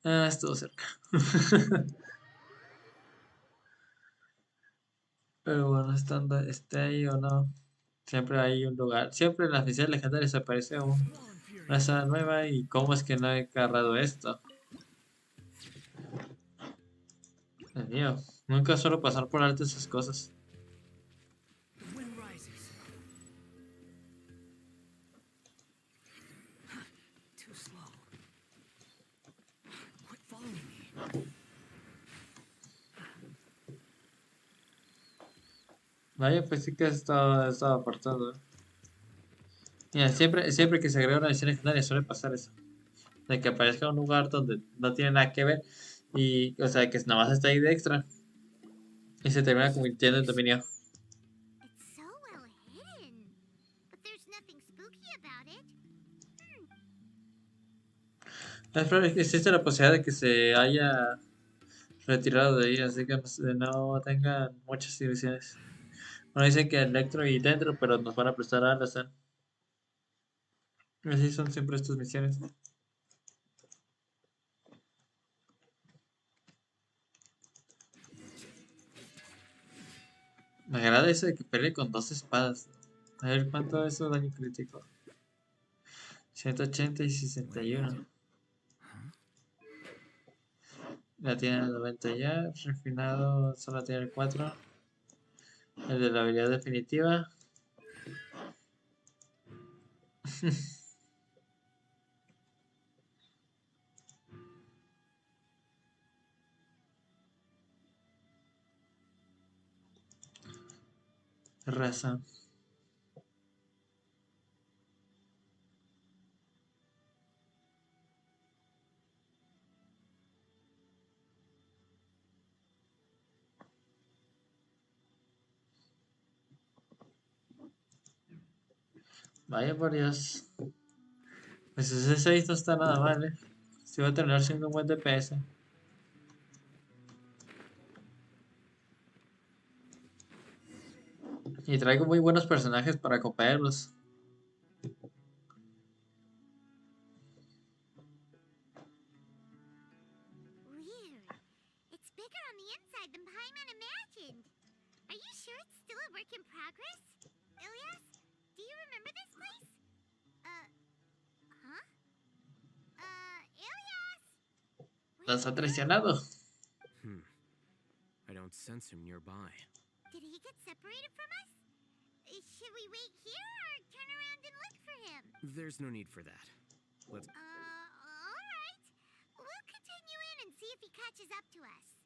Ah, estuvo cerca. Pero bueno, estando esté ahí o no, siempre hay un lugar. Siempre en las misiones legendarias aparece una zona nueva. ¿Y cómo es que no he agarrado esto? Dios mío, nunca suelo pasar por alto esas cosas. The wind rises. Too slow. Quit following me. Vaya, pues sí que estaba apartado. Mira, siempre que se agrega una misión legendaria suele pasar eso. De que aparezca un lugar donde no tiene nada que ver. Y, o sea, que nada más está ahí de extra. Y se termina convirtiendo en dominio. It's so well hidden. But there's nothing spooky about it. Es probable que existe la posibilidad de que se haya retirado de ahí, así que no tengan muchas divisiones. Bueno, dicen que Electro y Dentro, pero nos van a prestar a Alhacen. Así son siempre estas misiones. Me agrada eso de que pelee con dos espadas. A ver cuánto es su daño crítico. 180 y 61. La tiene el 90 ya. Refinado solo tiene el 4. El de la habilidad definitiva. Raza. Vaya por Dios. Pues ese 6 no está nada mal, Si va a terminar siendo un buen DPS. Y traigo muy buenos personajes para acompañarlos. Weird. It's bigger on the inside than Paimon imagined. Are you sure it's still a work in progress? Ilyas, do you remember this place? Huh? Ilyas! Los ha traicionado. I don't sense him nearby. Did he get separated from us? Should we wait here or turn around and look for him? There's no need for that. Let's. Alright. We'll continue in and see if he catches up to us.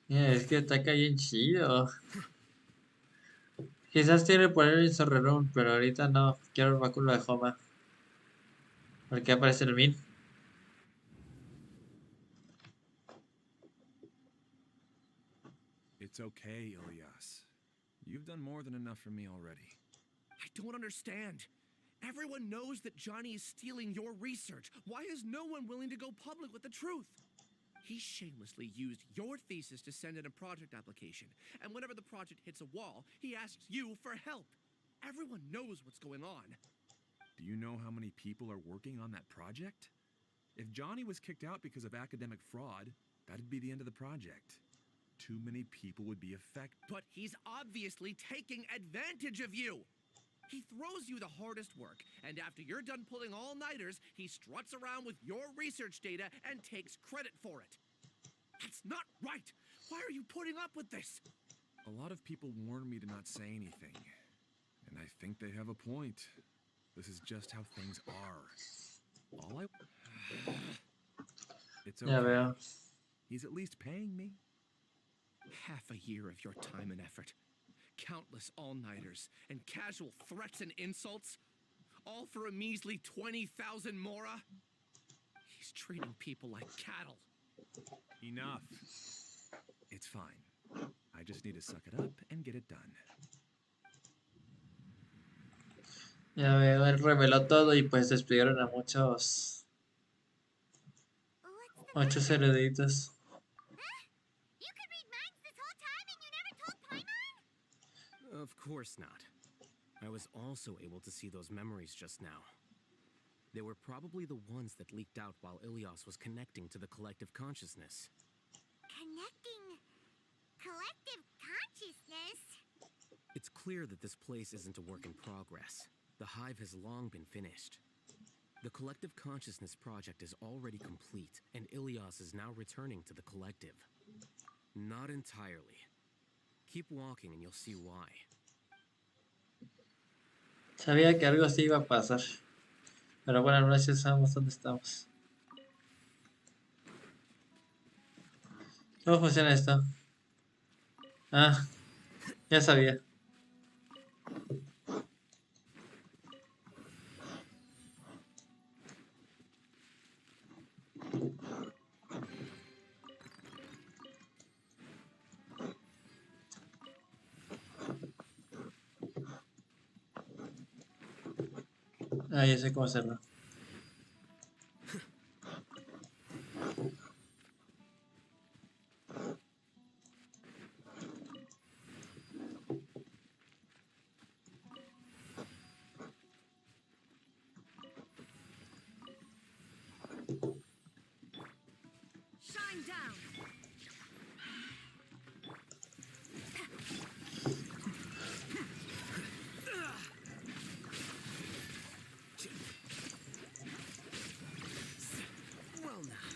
Es que ataca bien chido. Quizás tiene por el Zorrerón, pero ahorita no. Quiero el báculo de Homa. Porque aparece el Min. It's okay, Ilyas. You've done more than enough for me already. I don't understand. Everyone knows that Johnny is stealing your research. Why is no one willing to go public with the truth? He shamelessly used your thesis to send in a project application, and whenever the project hits a wall, he asks you for help. Everyone knows what's going on. Do you know how many people are working on that project? If Johnny was kicked out because of academic fraud, that'd be the end of the project. Too many people would be affected. But he's obviously taking advantage of you. He throws you the hardest work, and after you're done pulling all-nighters, he struts around with your research data and takes credit for it. That's not right! Why are you putting up with this? A lot of people warn me to not say anything, and I think they have a point. This is just how things are. All I... It's Ya okay. veo. He's at least paying me. Half a year of your time and effort. Countless all-nighters and casual threats and insults. All for a measly 20,000 mora? He's treating people like cattle. Enough. It's fine. I just need to suck it up and get it done. Ya veo, él reveló todo y pues despidieron a muchos eruditos. You could read minds this whole time and you never told Paimon? Of course not. I was also able to see those memories just now. They were probably the ones that leaked out while Ilias was connecting to the collective consciousness. Connecting collective consciousness? It's clear that this place isn't a work in progress. The hive has long been finished. The collective consciousness project is already complete, and Ilias is now returning to the collective. Not entirely. Keep walking and you'll see why. Sabía que algo así iba a pasar. Pero bueno, no ya sabemos dónde estamos. ¿Cómo funciona esto? Ah, ya sabía. Ah, ya sé cómo hacerlo. Shine down. Well now.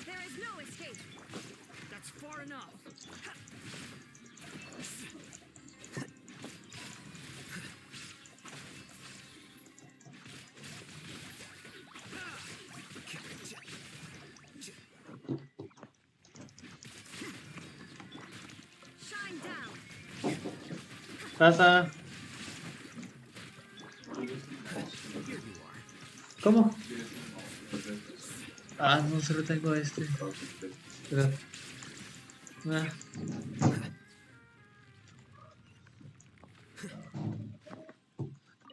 There is no escape. That's far enough. Shine down. Pasa. ¿Cómo? Ah, no, solo tengo este. Pero... Ah.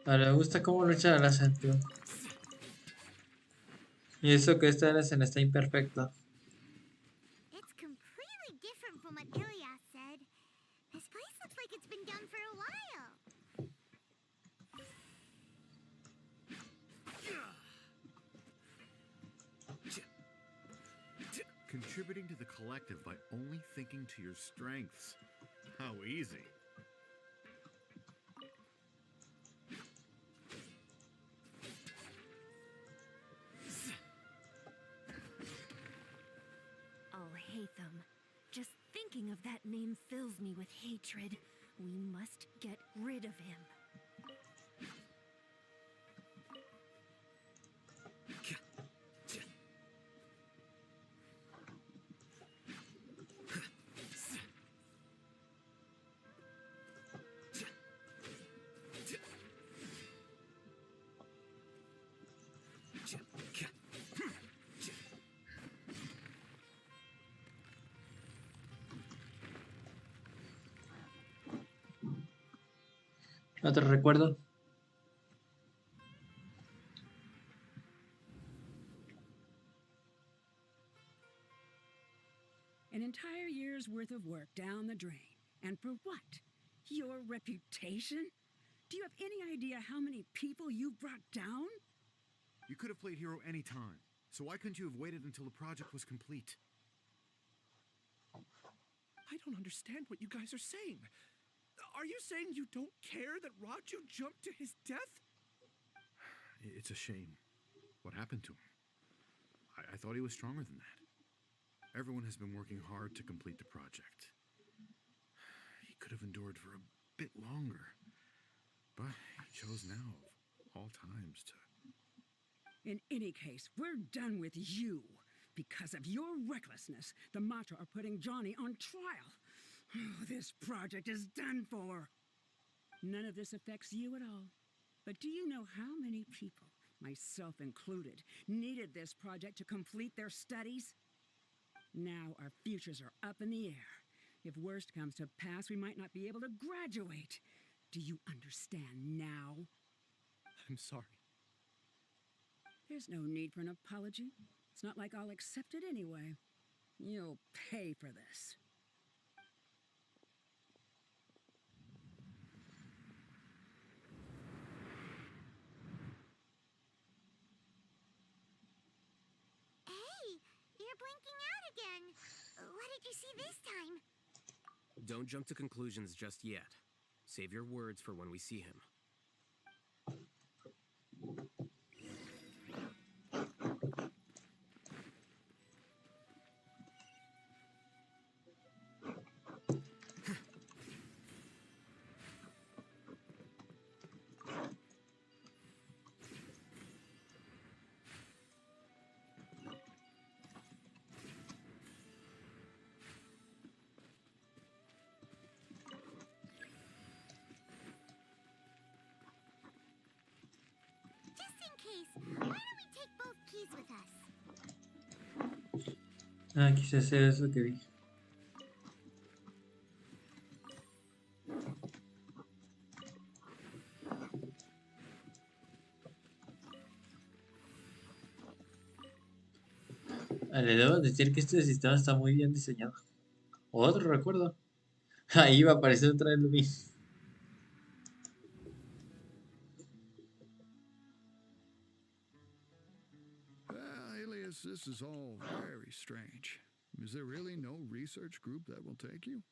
Ahora, me gusta cómo lucha Alhacen, tío. Y eso que esta Alhacen está imperfecto. It's completely different from what Ilias said. This place looks like it's been done for a while. Contributing to the collective by only thinking to your strengths. How easy. Alhacen. Just thinking of that name fills me with hatred. We must get rid of him. Otro recuerdo. An entire year's worth of work down the drain. And for what? Your reputation? Do you have any idea how many people you brought down? You could have played hero any time. So why couldn't you have waited until the project was complete? I don't understand what you guys are saying. Are you saying you don't care that Raju jumped to his death? It's a shame. What happened to him? I thought he was stronger than that. Everyone has been working hard to complete the project. He could have endured for a bit longer. But he chose now, of all times, to... In any case, we're done with you. Because of your recklessness, the Matra are putting Johnny on trial. This project is done for. None of this affects you at all. But do you know how many people myself included, needed this project to complete their studies. Now our futures are up in the air. If worst comes to pass, we might not be able to graduate. Do you understand now? I'm sorry. There's no need for an apology. It's not like I'll accept it anyway. You'll pay for this. Hey, you're blinking out again. What did you see this time? Don't jump to conclusions just yet. Save your words for when we see him. Just in case, why don't we take both keys with us? Ah, quise hacer eso que vi. Le debo decir que este sistema está muy bien diseñado. Otro recuerdo. Ahí va a aparecer otra vez lo mismo. Alias, this is all very strange. Is there really no research group that will take you?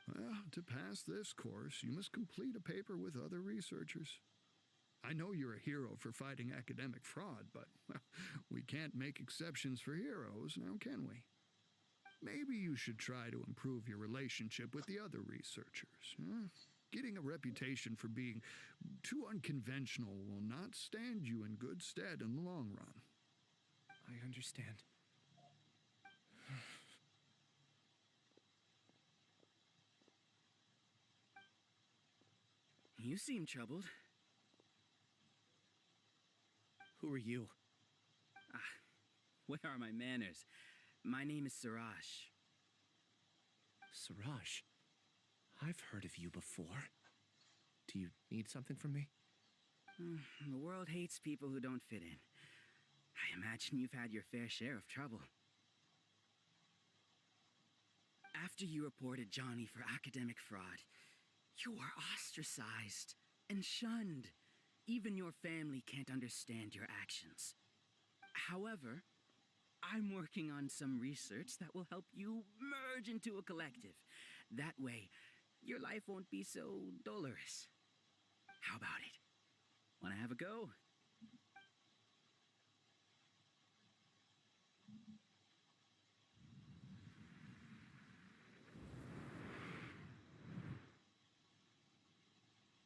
Well, to pass this course, you must complete a paper with other researchers. I know you're a hero for fighting academic fraud, but well, we can't make exceptions for heroes, now can we? Maybe you should try to improve your relationship with the other researchers. Huh? Getting a reputation for being too unconventional will not stand you in good stead in the long run. I understand. You seem troubled. Who are you? Where are my manners? My name is Siraj. Siraj. I've heard of you before. Do you need something from me? The world hates people who don't fit in. I imagine you've had your fair share of trouble. After you reported Johnny for academic fraud, you were ostracized and shunned. Even your family can't understand your actions. However, I'm working on some research that will help you merge into a collective. That way, your life won't be so dolorous. How about it? Want to have a go?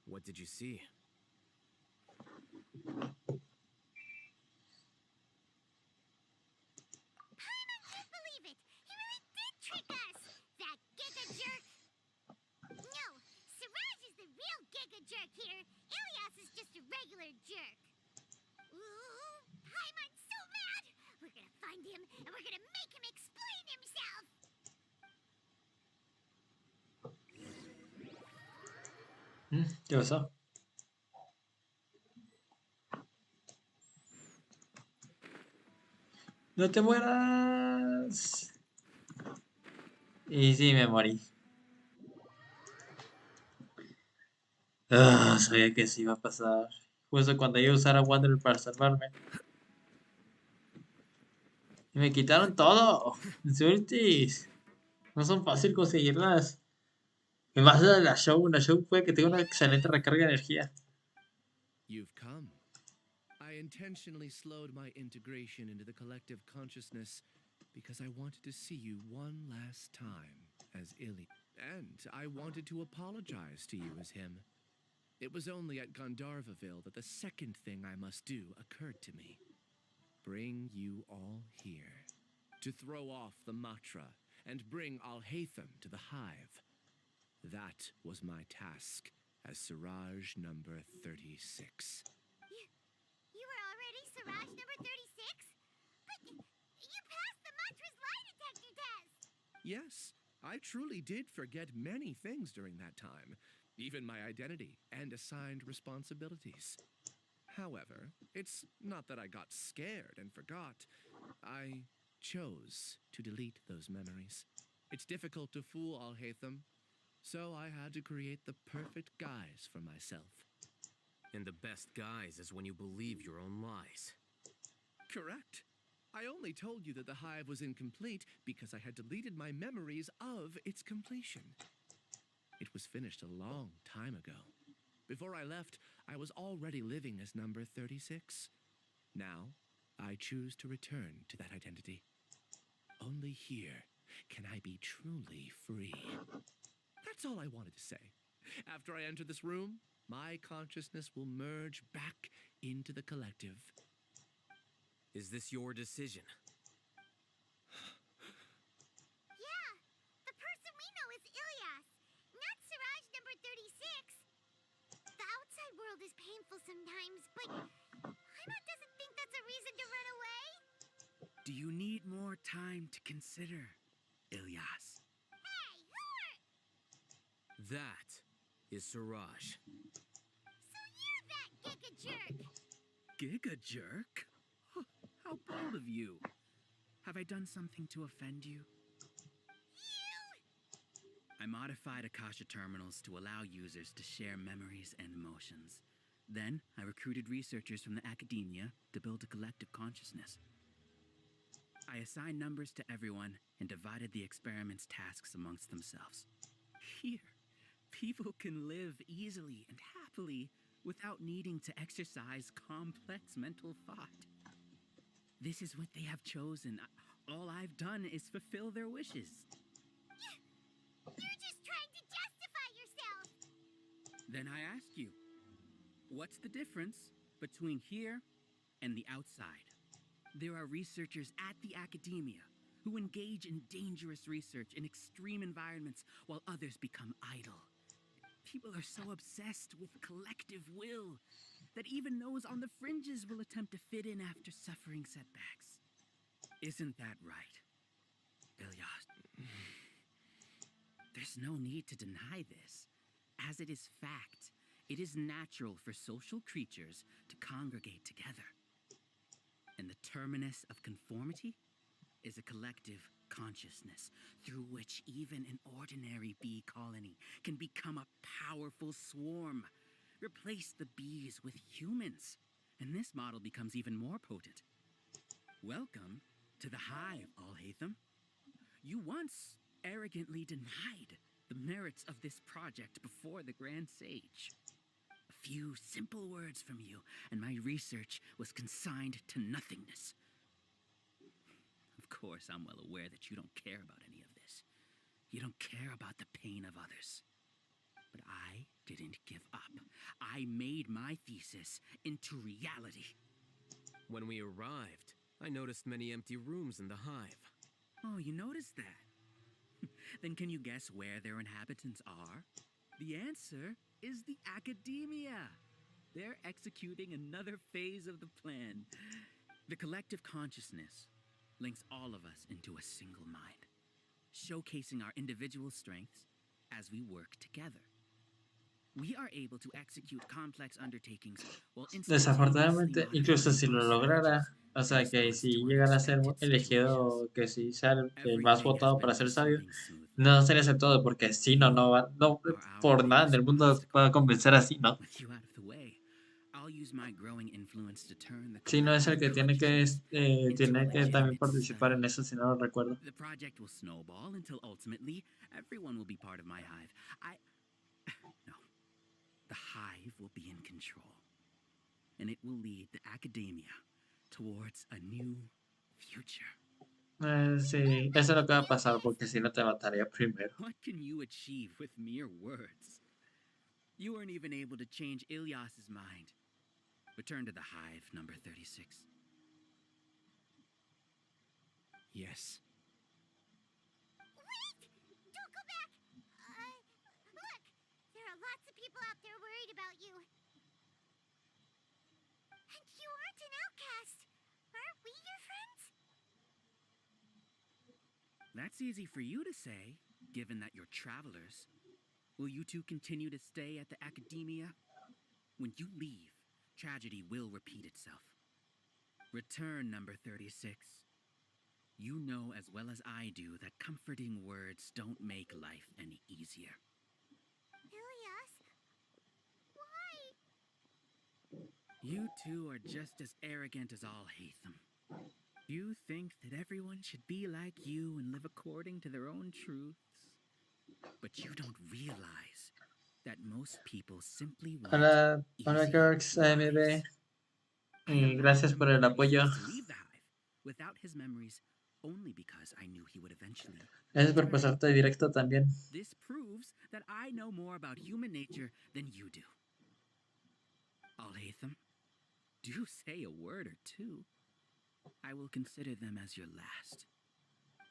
What did you see? Paimon can't believe it! He really did trick us! That giga jerk! No, Siraj is the real giga jerk here. Ilias is just a regular jerk. Ooh, Paimon's so mad! We're gonna find him and we're gonna make him explain himself! ¿Qué pasó? ¡No te mueras! Y sí, me morí. Sabía que sí iba a pasar. Justo cuando iba a usar a Wander para salvarme. Y me quitaron todo. Suertes. No son fácil conseguirlas. Y más de la show puede que tenga una excelente recarga de energía. You've come. I intentionally slowed my integration into the collective consciousness because I wanted to see you one last time as Ili. And I wanted to apologize to you as him. It was only at Gandharvaville that the second thing I must do occurred to me. Bring you all here. To throw off the Matra and bring Alhacen to the hive. That was my task as Siraj number 36. You were You passed the mantra's lie detector test! Yes, I truly did forget many things during that time, even my identity and assigned responsibilities. However, it's not that I got scared and forgot. I chose to delete those memories. It's difficult to fool Alhacen, so I had to create the perfect guise for myself. And the best guise is when you believe your own lies. Correct. I only told you that the hive was incomplete because I had deleted my memories of its completion. It was finished a long time ago. Before I left, I was already living as number 36. Now, I choose to return to that identity. Only here can I be truly free. That's all I wanted to say. After I enter this room, my consciousness will merge back into the collective. Is this your decision? Yeah, the person we know is Ilyas, not Siraj number 36. The outside world is painful sometimes, but Paimon doesn't think that's a reason to run away. Do you need more time to consider, Ilyas? Hey, who are... That is Siraj. So you're that giga jerk! Giga jerk? Huh, how bold of you. Have I done something to offend you? I modified Akasha terminals to allow users to share memories and emotions. Then, I recruited researchers from the academia to build a collective consciousness. I assigned numbers to everyone and divided the experiment's tasks amongst themselves. Here, people can live easily and happily without needing to exercise complex mental thought. This is what they have chosen. All I've done is fulfill their wishes. You're just trying to justify yourself! Then I ask you, what's the difference between here and the outside? There are researchers at the academia who engage in dangerous research in extreme environments while others become idle. People are so obsessed with collective will that even those on the fringes will attempt to fit in after suffering setbacks. Isn't that right, Ilyas? There's no need to deny this. As it is fact, it is natural for social creatures to congregate together. And the terminus of conformity is a collective consciousness through which even an ordinary bee colony can become a powerful swarm. Replace the bees with humans, and this model becomes even more potent. Welcome to the hive, Alhacen. You once arrogantly denied the merits of this project before the Grand Sage. A few simple words from you, and my research was consigned to nothingness. Of course, I'm well aware that you don't care about any of this. You don't care about the pain of others. But I didn't give up. I made my thesis into reality. When we arrived, I noticed many empty rooms in the hive. Oh, you noticed that? Then can you guess where their inhabitants are? The answer is the academia. They're executing another phase of the plan. The collective consciousness links all of us into a single mind, showcasing our individual strengths as we work together. We are able to execute complex undertakings while Desafortunadamente, incluso si lo lograra, o sea que si llegara a ser elegido, que si sea el más votado para ser sabio, no sería aceptado porque si no, no va, no, por nada en el mundo va a convencer así, ¿no? Si no es el que tiene que también participar en eso, si no lo recuerdo. The project will snowball until ultimately everyone will be part of my hive. No. The hive will be in control. And it will lead the academia towards a new future. Sí, eso es lo que va a pasar porque si no te mataría primero. What can you achieve with mere words? You weren't even able to change Ilyas's mind. Return to the hive, number 36. Yes. Wait! Don't go back! Look! There are lots of people out there worried about you. And you aren't an outcast. Aren't we your friends? That's easy for you to say, given that you're travelers. Will you two continue to stay at the academia? When you leave, tragedy will repeat itself. Return, number 36. You know as well as I do that comforting words don't make life any easier. Ilias, why? You two are just as arrogant as Alhacen. You think that everyone should be like you and live according to their own truths. But you don't realize that most people simply want Hola, hola easy Kirks, AMB. lives. I Y allowed gracias por number el apoyo. 36 to leave the hive without his memories only because I knew he would eventually Gracias por return. pasarte directo también. This proves that I know more about human nature than you do. Alhatham, do say a word or two. I will consider them as your last.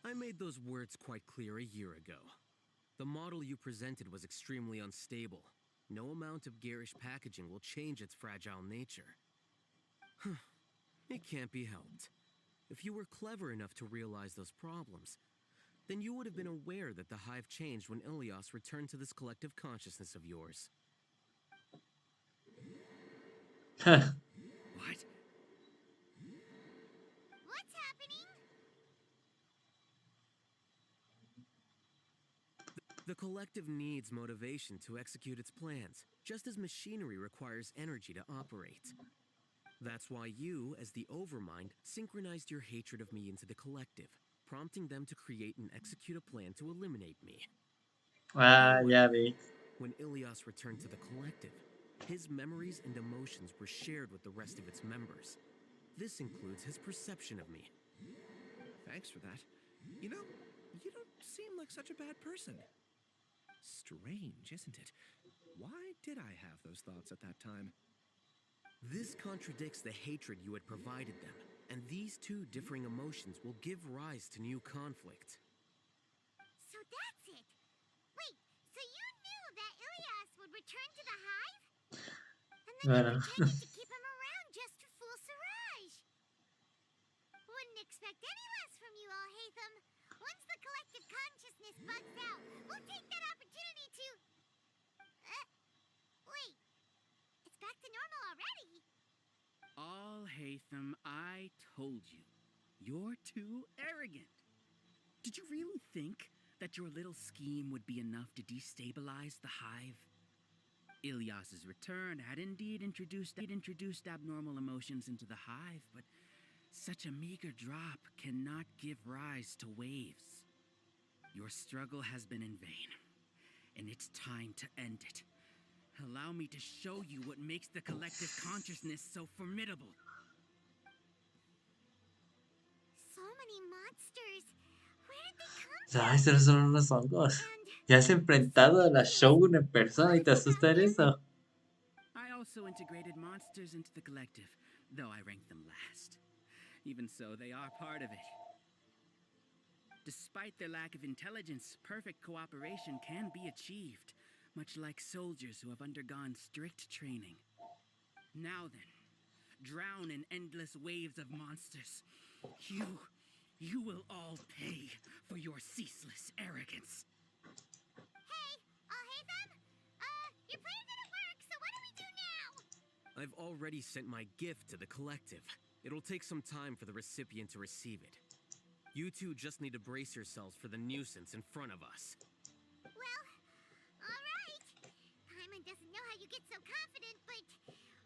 I made those words quite clear a year ago. The model you presented was extremely unstable. No amount of garish packaging will change its fragile nature. It can't be helped. If you were clever enough to realize those problems, then you would have been aware that the hive changed when Ilias returned to this collective consciousness of yours. What? What's happening? The collective needs motivation to execute its plans, just as machinery requires energy to operate. That's why you, as the Overmind, synchronized your hatred of me into the collective, prompting them to create and execute a plan to eliminate me. Ah, ya vi. When Ilias returned to the collective, his memories and emotions were shared with the rest of its members. This includes his perception of me. Thanks for that. You know, you don't seem like such a bad person. Strange, isn't it? Why did I have those thoughts at that time? This contradicts the hatred you had provided them, and these two differing emotions will give rise to new conflict. So that's it. Wait, so you knew that Ilias would return to the hive? And then Bueno. you pretended to keep him around just to fool Siraj. Wouldn't expect any less from you, Alhatham. Once the collective consciousness bugs out, we'll take that opportunity to... wait. It's back to normal already. Alhatham, I told you. You're too arrogant. Did you really think that your little scheme would be enough to destabilize the hive? Ilias's return had indeed introduced abnormal emotions into the hive, but such a meager drop cannot give rise to waves. Your struggle has been in vain, and it's time to end it. Allow me to show you what makes the collective consciousness so formidable. So many monsters. Where did they come Ay, estos son unos hongos. from? Ya has enfrentado a la Shogun en persona y te asusta eso. I also integrated monsters into the collective, though I ranked them last. Even so, they are part of it. Despite their lack of intelligence, perfect cooperation can be achieved, much like soldiers who have undergone strict training. Now then, drown in endless waves of monsters. You will all pay for your ceaseless arrogance. Hey, Alhatham? Your plan didn't work, so what do we do now? I've already sent my gift to the collective. It'll take some time for the recipient to receive it. You two just need to brace yourselves for the nuisance in front of us. Well, all right. Paimon doesn't know how you get so confident, but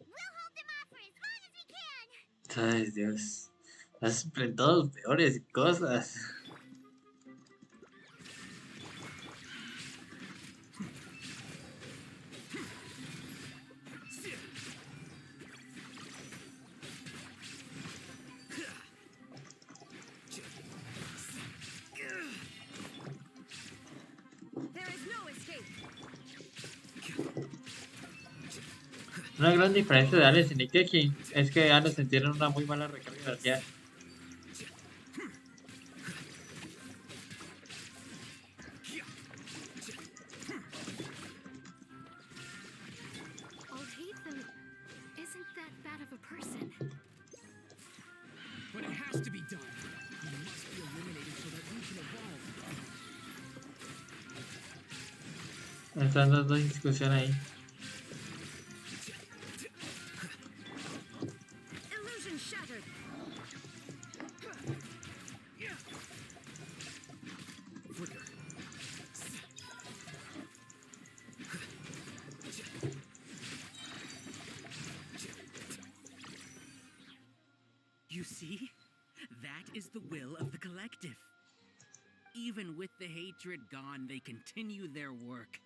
we'll hold them off for as long as we can. Ay, Dios. Has enfrentado peores cosas. There is no escape. Una gran diferencia de Alex y Nikeki es que Alex tiene una muy mala recarga de energía. Alhatham isn't that bad of a person. But it has to be done. He must be eliminated so that we can evolve. están dando discusión ahí. Illusion shattered. You see? That is the will of the collective. Even with the hatred gone, they continue their work.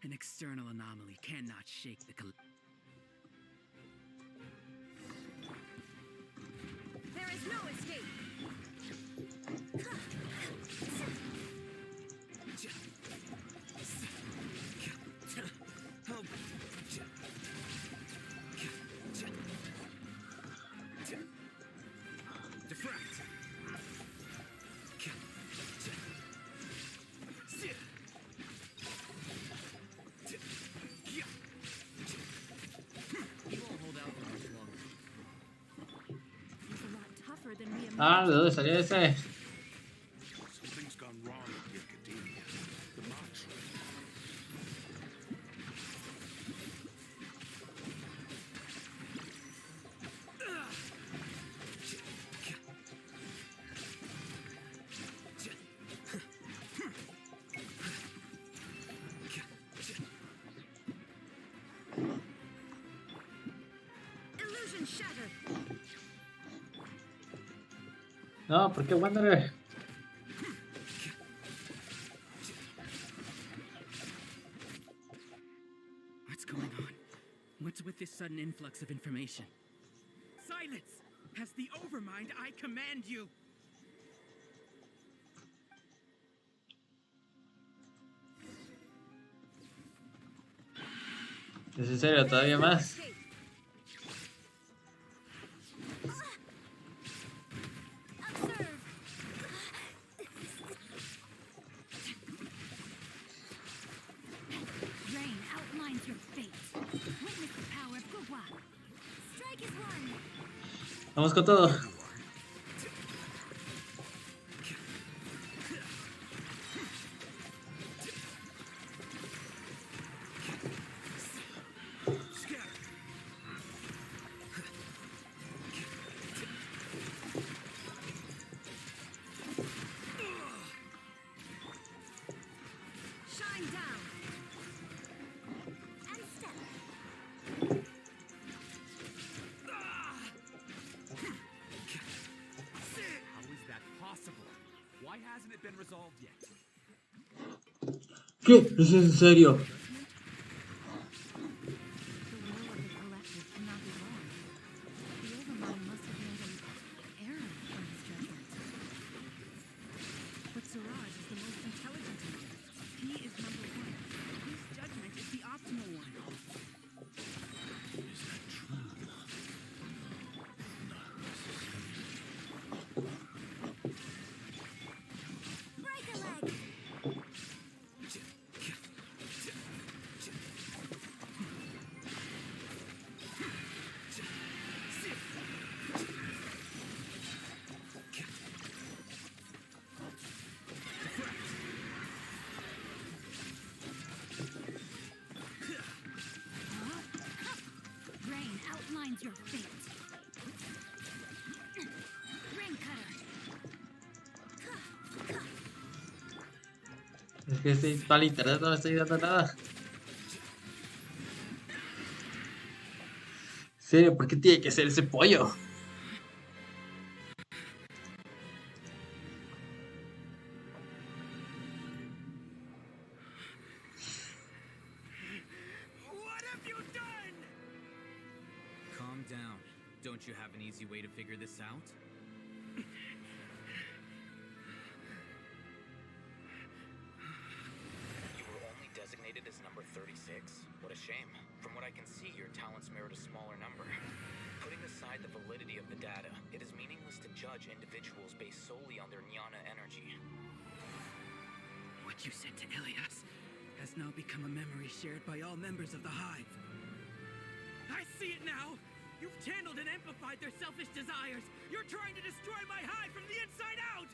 An external anomaly cannot shake the collective. There is no escape. Ah, ¿de dónde salió ese? Something's gone wrong at the academia. The march Illusion shattered. No, ¿por qué Wanderer? What's going on? What's with this sudden influx of information? Silence! As the Overmind, I command you! ¿Es en serio? ¿Todavía más? Observe. Rain outlines your fate. Witness the power of Gugwa. Strike is one. Vamos con todo. Shine down. And step. How is that possible? Why hasn't it been resolved yet? ¿Qué? ¿Es en serio? The will of the collective cannot be wrong. The Overmind must have made an error in his judgment. But Siraj is the most intelligent of them. He is number one. His judgment is the optimal one. Is that true? Break a leg. Rain outlines your fate. Rain cutter. Es que este para el internet no me estoy dando nada. ¿En serio? ¿Por qué tiene que ser ese pollo? What have you done? Calm down. Don't you have an easy way to figure this out? You were only designated as number 36? What a shame. From what I can see, your talents merit a smaller number. Putting aside the validity of the data, it is meaningless to judge individuals based solely on their jnana energy. What you said to Ilias has now become a memory shared by all members of the Hive. I see it now! You've channeled and amplified their selfish desires! You're trying to destroy my hive from the inside out!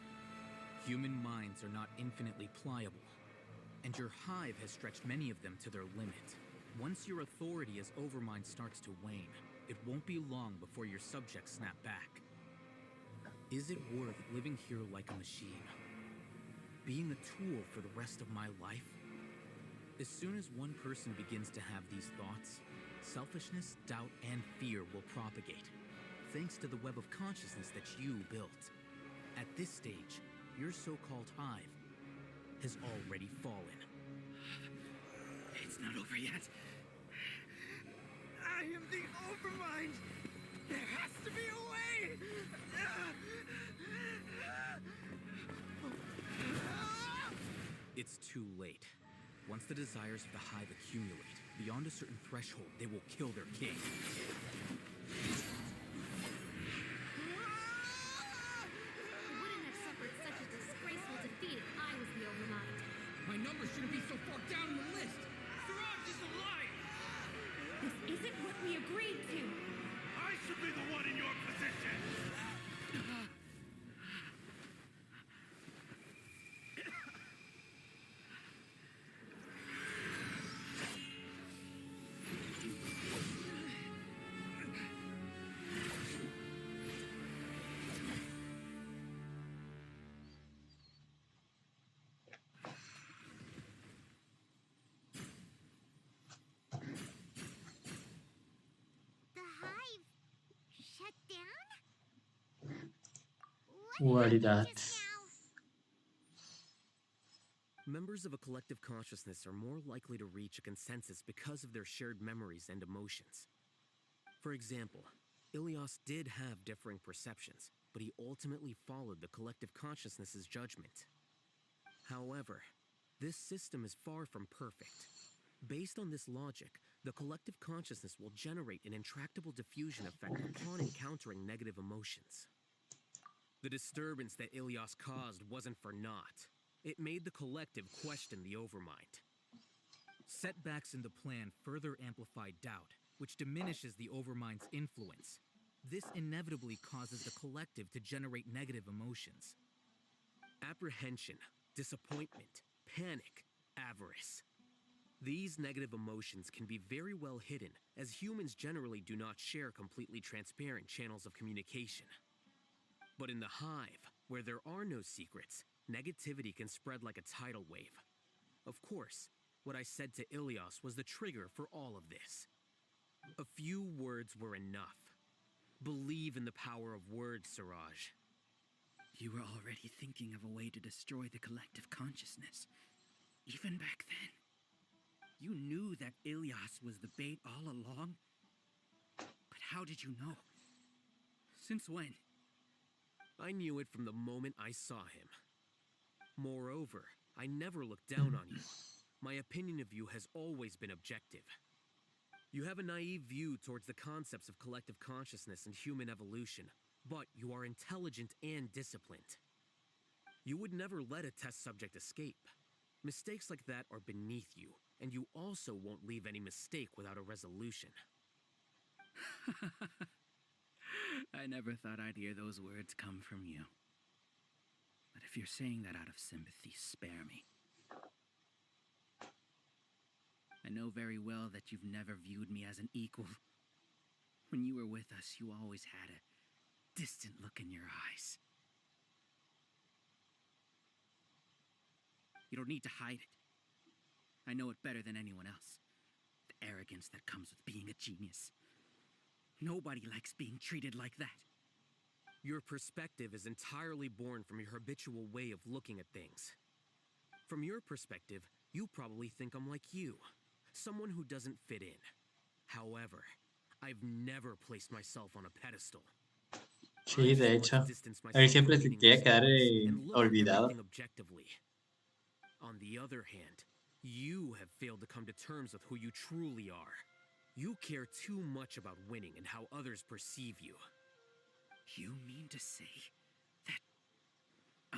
Human minds are not infinitely pliable. and your hive has stretched many of them to their limit. Once your authority as Overmind starts to wane, it won't be long before your subjects snap back. Is it worth living here like a machine? Being a tool for the rest of my life? As soon as one person begins to have these thoughts, selfishness, doubt, and fear will propagate, thanks to the web of consciousness that you built. At this stage, your so-called hive has already fallen. It's not over yet. I am the Overmind. There has to be a way. It's too late. Once the desires of the hive accumulate, beyond a certain threshold, they will kill their king. I wouldn't have suffered such a disgraceful defeat if I was the Overmind. My number shouldn't be so far down in the list. Siraj is a liar. This isn't what we agreed to. I should be the one in your position. The hive shut down? What did is I do that? just now? Members of a collective consciousness are more likely to reach a consensus because of their shared memories and emotions. For example, Ilias did have differing perceptions, but he ultimately followed the collective consciousness's judgment. However, this system is far from perfect. Based on this logic, the collective consciousness will generate an intractable diffusion effect upon encountering negative emotions. The disturbance that Ilias caused wasn't for naught. It made the collective question the Overmind. Setbacks in the plan further amplify doubt, which diminishes the Overmind's influence. This inevitably causes the collective to generate negative emotions. Apprehension, disappointment, panic, avarice. These negative emotions can be very well hidden, as humans generally do not share completely transparent channels of communication. But in the hive, where there are no secrets, negativity can spread like a tidal wave. Of course, what I said to Ilias was the trigger for all of this. A few words were enough. Believe in the power of words, Siraj. You were already thinking of a way to destroy the collective consciousness. Even back then. You knew that Ilias was the bait all along? But how did you know? Since when? I knew it from the moment I saw him. Moreover, I never looked down on you. My opinion of you has always been objective. You have a naive view towards the concepts of collective consciousness and human evolution, but you are intelligent and disciplined. You would never let a test subject escape. Mistakes like that are beneath you, and you also won't leave any mistake without a resolution. I never thought I'd hear those words come from you. But if you're saying that out of sympathy, spare me. I know very well that you've never viewed me as an equal. When you were with us, you always had a distant look in your eyes. You don't need to hide it. I know it better than anyone else. The arrogance that comes with being a genius. Nobody likes being treated like that. Your perspective is entirely born from your habitual way of looking at things. From your perspective, you probably think I'm like you, someone who doesn't fit in. However, I've never placed myself on a pedestal. Sí, de I've hecho. sought to distance Él myself siempre from se meaningless quiere quedar thoughts and look at olvidado. everything objectively. On the other hand, you have failed to come to terms with who you truly are. You care too much about winning and how others perceive you. You mean to say that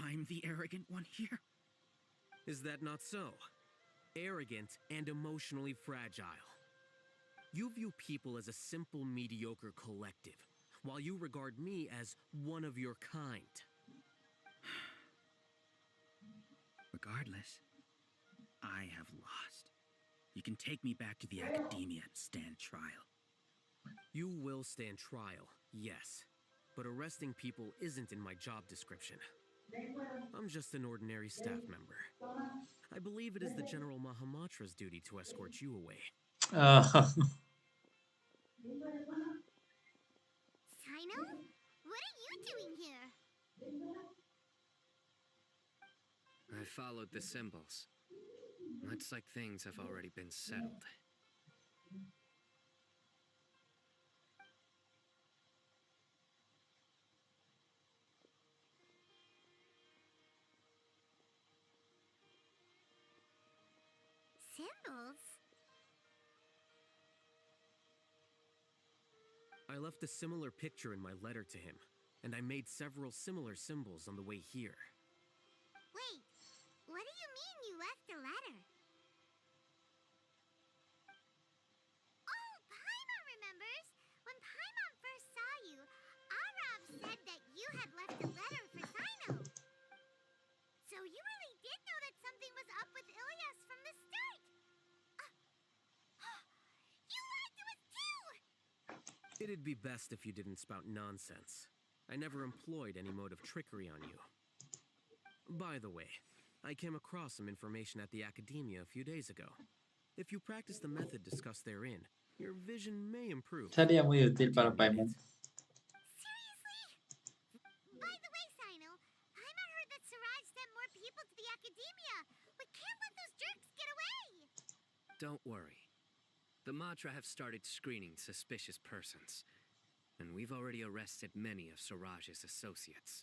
I'm the arrogant one here? Is that not so? Arrogant and emotionally fragile. You view people as a simple, mediocre collective, while you regard me as one of your kind. Regardless, I have lost. You can take me back to the academia and stand trial. You will stand trial, yes. But arresting people isn't in my job description. I'm just an ordinary staff member. I believe it is the General Mahamatra's duty to escort you away. Sino? What are you doing here? I followed the symbols. It's like things have already been settled. Symbols? I left a similar picture in my letter to him, and I made several similar symbols on the way here. Wait, what do you mean you left a letter? Oh, Paimon remembers! When Paimon first saw you, Arav said that you had left a letter for Sino. So you really did know that something was up with Ilyas from the start! You lied to us too! It'd be best if you didn't spout nonsense. I never employed any mode of trickery on you. By the way, I came across some information at the academia a few days ago. If you practice the method discussed therein, your vision may improve. Sería muy útil para Do you need Paimon. it? Seriously? By the way, Sino, Paimon heard that Siraj sent more people to the academia. We can't let those jerks get away! Don't worry. The Matra have started screening suspicious persons, and we've already arrested many of Siraj's associates.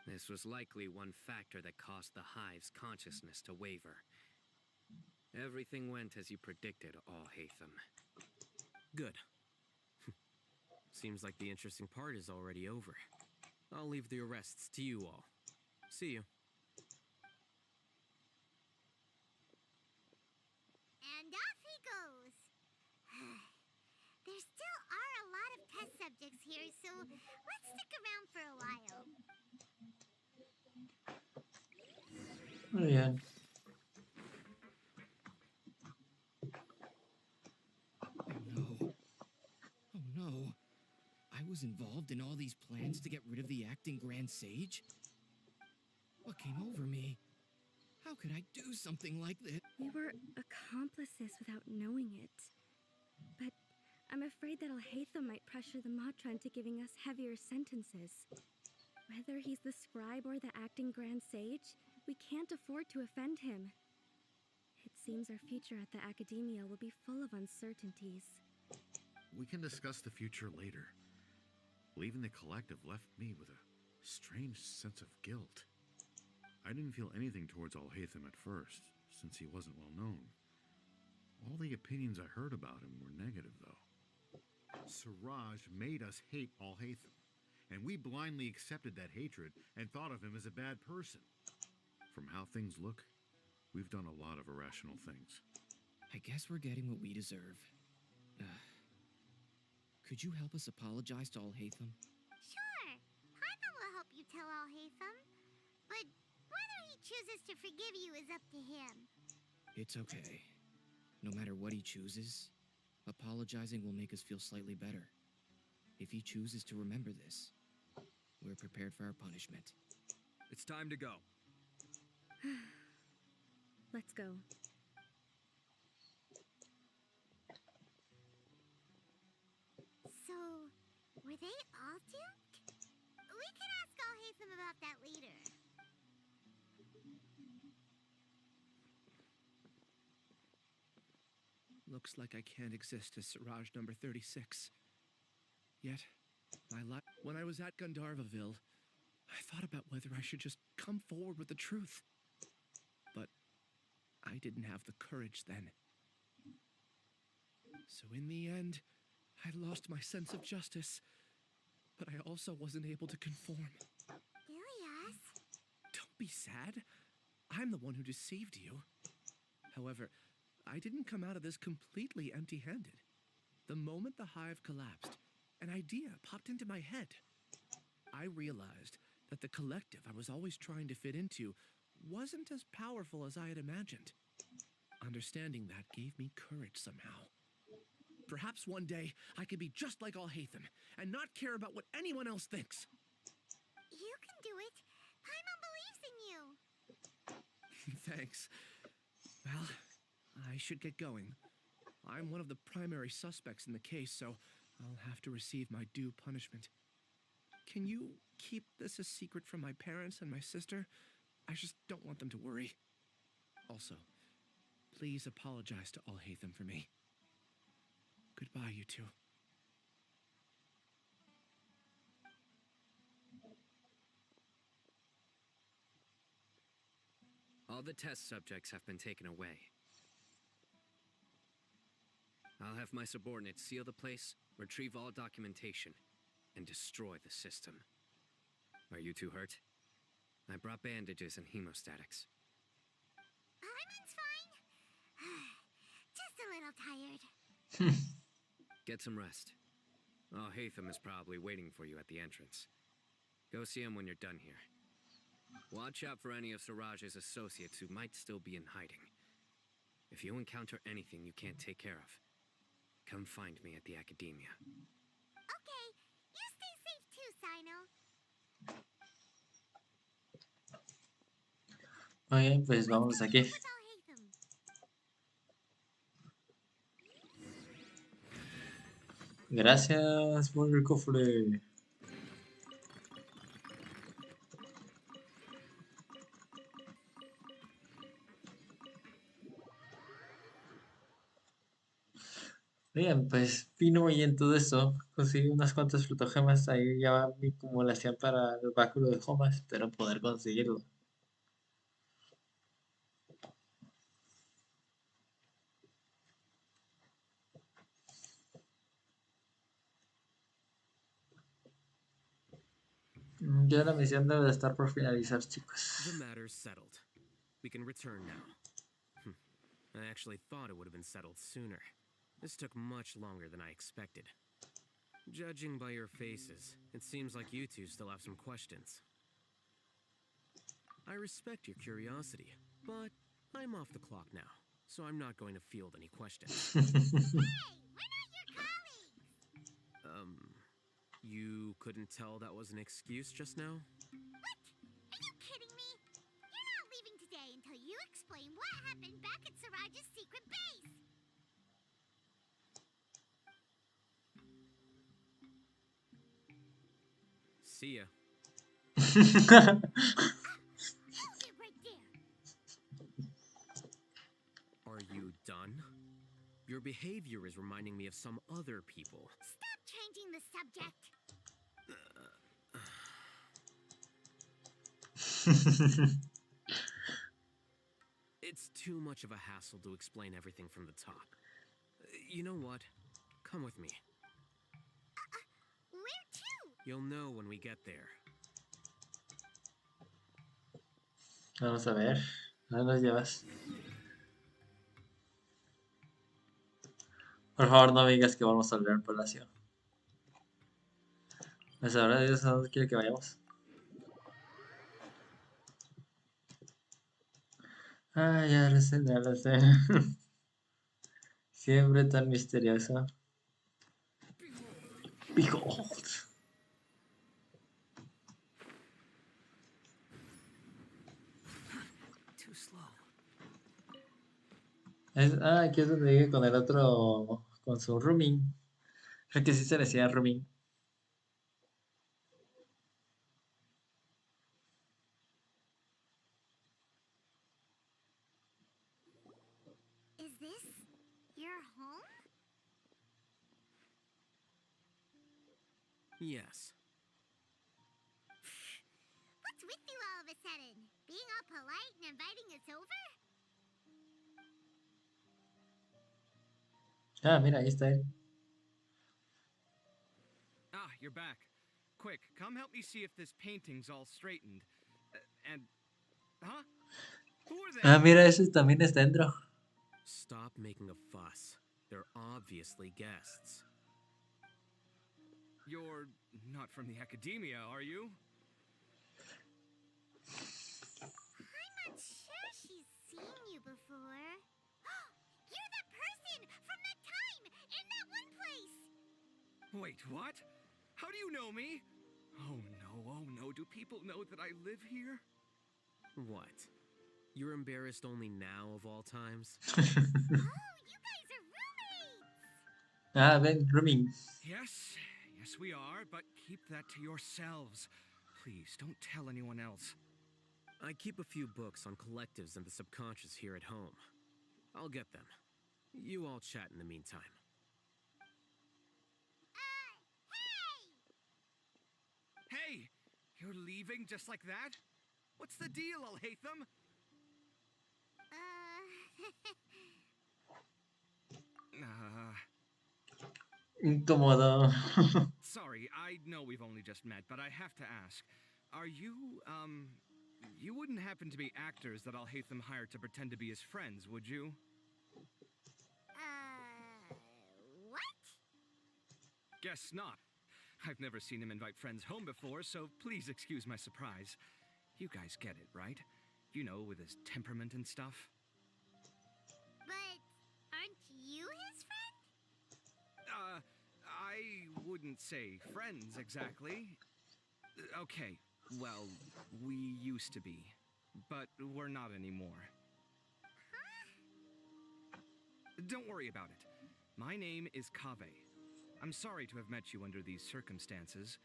This was likely one factor that caused the Hive's consciousness to waver. Everything went as you predicted, Alhacen. Good. Seems like the interesting part is already over. I'll leave the arrests to you all. See you. And off he goes. There still are a lot of test subjects here, so let's stick around for a while. Muy bien. Oh no. I was involved in all these plans to get rid of the acting Grand Sage? What came over me? How could I do something like this? We were accomplices without knowing it. But I'm afraid that Alhacen might pressure the Matra into giving us heavier sentences. Whether he's the scribe or the acting Grand Sage, we can't afford to offend him. It seems our future at the academia will be full of uncertainties. We can discuss the future later. Leaving the collective left me with a strange sense of guilt. I didn't feel anything towards Alhacen at first, since he wasn't well known. All the opinions I heard about him were negative, though. Siraj made us hate Alhacen, and we blindly accepted that hatred and thought of him as a bad person. From how things look, we've done a lot of irrational things. I guess we're getting what we deserve. Could you help us apologize to Alhacen? Sure, Paimon will help you tell Alhacen. But whether he chooses to forgive you is up to him. It's okay. No matter what he chooses, apologizing will make us feel slightly better. If he chooses to remember this, we're prepared for our punishment. It's time to go. Let's go. So, were they all duped? We can ask Alhacen about that later. Looks like I can't exist as Siraj number 36. Yet, when I was at Gandharvaville, I thought about whether I should just come forward with the truth. But I didn't have the courage then. So in the end, I lost my sense of justice, but I also wasn't able to conform. Ilyas? Don't be sad. I'm the one who deceived you. However, I didn't come out of this completely empty-handed. The moment the hive collapsed, an idea popped into my head. I realized that the collective I was always trying to fit into wasn't as powerful as I had imagined. Understanding that gave me courage somehow. Perhaps one day I could be just like Alhacen and not care about what anyone else thinks. You can do it. Paimon believes in you. Thanks. Well, I should get going. I'm one of the primary suspects in the case, so I'll have to receive my due punishment. Can you keep this a secret from my parents and my sister? I just don't want them to worry. Also, please apologize to Alhacen for me. Goodbye, you two. All the test subjects have been taken away. I'll have my subordinates seal the place, retrieve all documentation, and destroy the system. Are you two hurt? I brought bandages and hemostatics. Paimon's fine. Just a little tired. Get some rest. Alhacen is probably waiting for you at the entrance. Go see him when you're done here. Watch out for any of Siraj's associates who might still be in hiding. If you encounter anything you can't take care of, come find me at the academia. Okay, you stay safe too, Sino. Muy bien, pues vamos aquí. With Alhacen. Gracias por el cofre. Bien, pues vino y en todo eso conseguí unas cuantas frutogemas. Ahí ya va mi acumulación para el báculo de Homas. Espero poder conseguirlo. Ya la misión debe de estar por finalizar, chicos. The matter's settled. We can return now. I actually thought it would have been settled sooner. This took much longer than I expected. Judging by your faces, it seems like you two still have some questions. I respect your curiosity, but I'm off the clock now, so I'm not going to field any questions. Hey, we're not your colleagues. You couldn't tell that was an excuse just now? What? Are you kidding me? You're not leaving today until you explain what happened back at Siraj's secret base. See ya. Hold it right there. Are you done? Your behavior is reminding me of some other people. Stop changing the subject. It's too much of a hassle to explain everything from the top. You know what? Come with me. Where to? You'll know when we get there. Vamos a ver. ¿Dónde nos llevas? Por favor, no me digas que vamos a volver al palacio. Pues ahora Dios a dónde quiere que vayamos. Ah, ya lo sé, ya lo sé. Siempre tan misterioso. Behold. Too slow. Aquí es donde vive con el otro, con su rooming. Creo que sí se le decía rooming. Is this your home? Yes. What's with you all of a sudden? Being all polite and inviting us over? Ah, mira, ahí está él. Ah, you're back. Quick, come help me see if this painting's all straightened. And... Huh? Who are they? Ah, mira, ese también está dentro. Stop making a fuss. They're obviously guests. You're not from the academia, are you? I'm not sure she's seen you before. information from that time in that one place. Wait, what? How do you know me? Oh no, do people know that I live here? What? You're embarrassed only now of all times? Oh, you guys are roommates! Ah, ven, rooming. Yes, we are, but keep that to yourselves. Please, don't tell anyone else. I keep a few books on collectives and the subconscious here at home. I'll get them. You all chat in the meantime. Hey! Hey! You're leaving just like that? What's the deal, Alhacen? Incómodo. Sorry, I know we've only just met, but I have to ask. Are you, you wouldn't happen to be actors that Alhacen hired to pretend to be his friends, would you? What? Guess not. I've never seen him invite friends home before, so please excuse my surprise. You guys get it, right? You know, with his temperament and stuff. But aren't you his friend? I wouldn't say friends exactly. Okay, well, we used to be, but we're not anymore. Huh? Don't worry about it. My name is Kaveh. I'm sorry to have met you under these circumstances.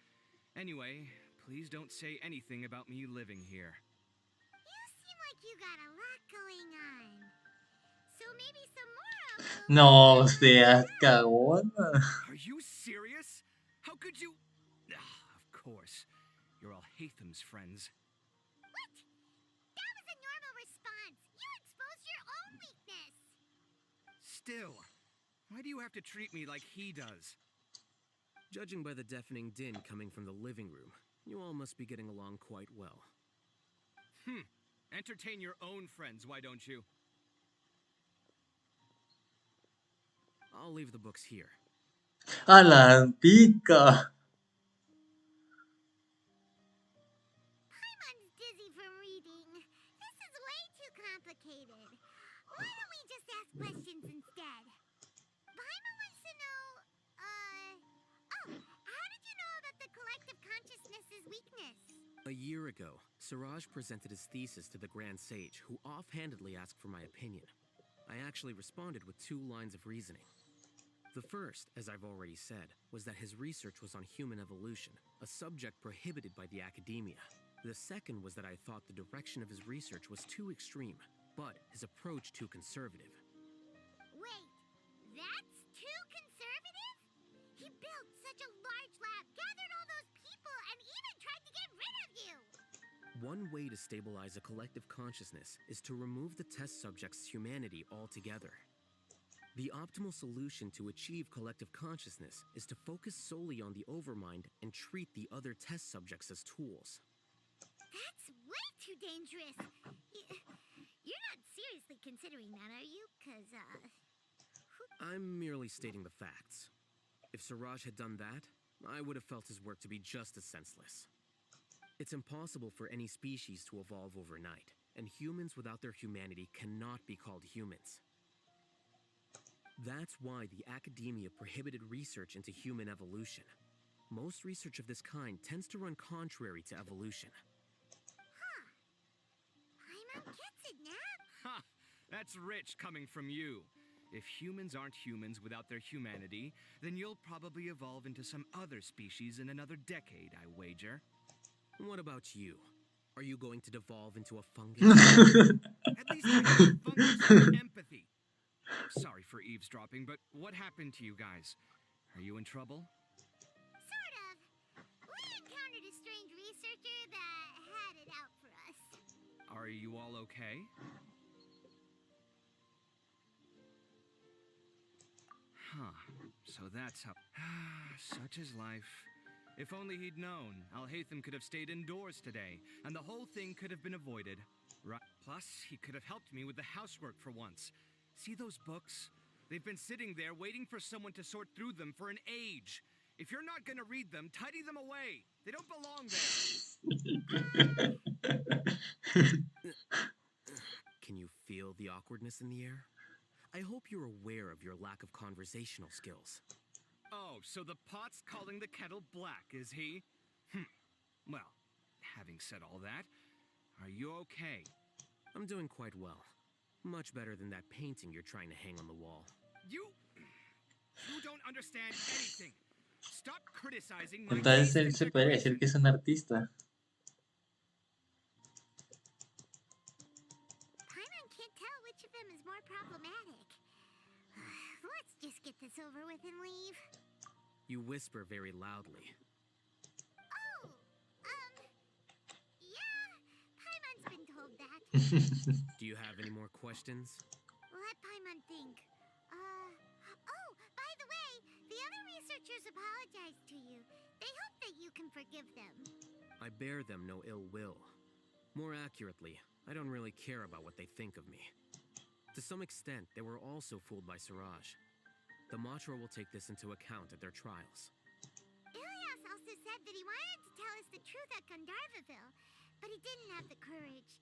Anyway, please don't say anything about me living here. You seem like you got a lot going on. So maybe some more of No seas cagón. Are you serious? How could you... Of course. You're Alhacen's friends. What? That was a normal response. You exposed your own weakness. Still, why do you have to treat me like he does? Judging by the deafening din coming from the living room, you all must be getting along quite well. Entertain your own friends, why don't you? I'll leave the books here. A la pica. Paimon's dizzy from reading. This is way too complicated. Why don't we just ask questions instead? Paimon wants to know, how did you know about the collective consciousness's weakness? A year ago, Siraj presented his thesis to the Grand Sage, who offhandedly asked for my opinion. I actually responded with 2 lines of reasoning. The first, as I've already said, was that his research was on human evolution, a subject prohibited by the academia. The second was that I thought the direction of his research was too extreme, but his approach too conservative. Wait, that's too conservative? He built such a large lab, gathered all those people, and even tried to get rid of you! One way to stabilize a collective consciousness is to remove the test subject's humanity altogether. The optimal solution to achieve collective consciousness is to focus solely on the overmind and treat the other test subjects as tools. That's way too dangerous. You're not seriously considering that, are you? 'Cause, I'm merely stating the facts. If Siraj had done that, I would have felt his work to be just as senseless. It's impossible for any species to evolve overnight, and humans without their humanity cannot be called humans. That's why the academia prohibited research into human evolution. Most research of this kind tends to run contrary to evolution. Paimon gets it now. Ha! That's rich coming from you. If humans aren't humans without their humanity, then you'll probably evolve into some other species in another decade, I wager. What about you? Are you going to devolve into a fungus? At least I have fungus and empathy. Sorry for eavesdropping, but what happened to you guys? Are you in trouble? Sort of. We encountered a strange researcher that had it out for us. Are you all okay? Huh. So that's how... Such is life. If only he'd known, Alhacen could have stayed indoors today, and the whole thing could have been avoided. Right. Plus, he could have helped me with the housework for once. See those books? They've been sitting there waiting for someone to sort through them for an age. If you're not gonna read them, tidy them away. They don't belong there. Can you feel the awkwardness in the air? I hope you're aware of your lack of conversational skills. Oh, so the pot's calling the kettle black, is he? Well, having said all that, are you okay? I'm doing quite well. Much better than that painting you're trying to hang on the wall. You don't understand anything. Stop criticizing my Entonces taste él in se podría decir decoration. que es un artista. Paimon can't tell which of them is more problematic. Let's just get this over with and leave. You whisper very loudly. Oh, yeah, Paimon's been told that. Do you have any more questions? Let Paimon think. Oh, by the way, the other researchers apologize to you. They hope that you can forgive them. I bear them no ill will. More accurately, I don't really care about what they think of me. To some extent, they were also fooled by Siraj. The Matra will take this into account at their trials. Ilias also said that he wanted to tell us the truth at Gandharvaville, but he didn't have the courage.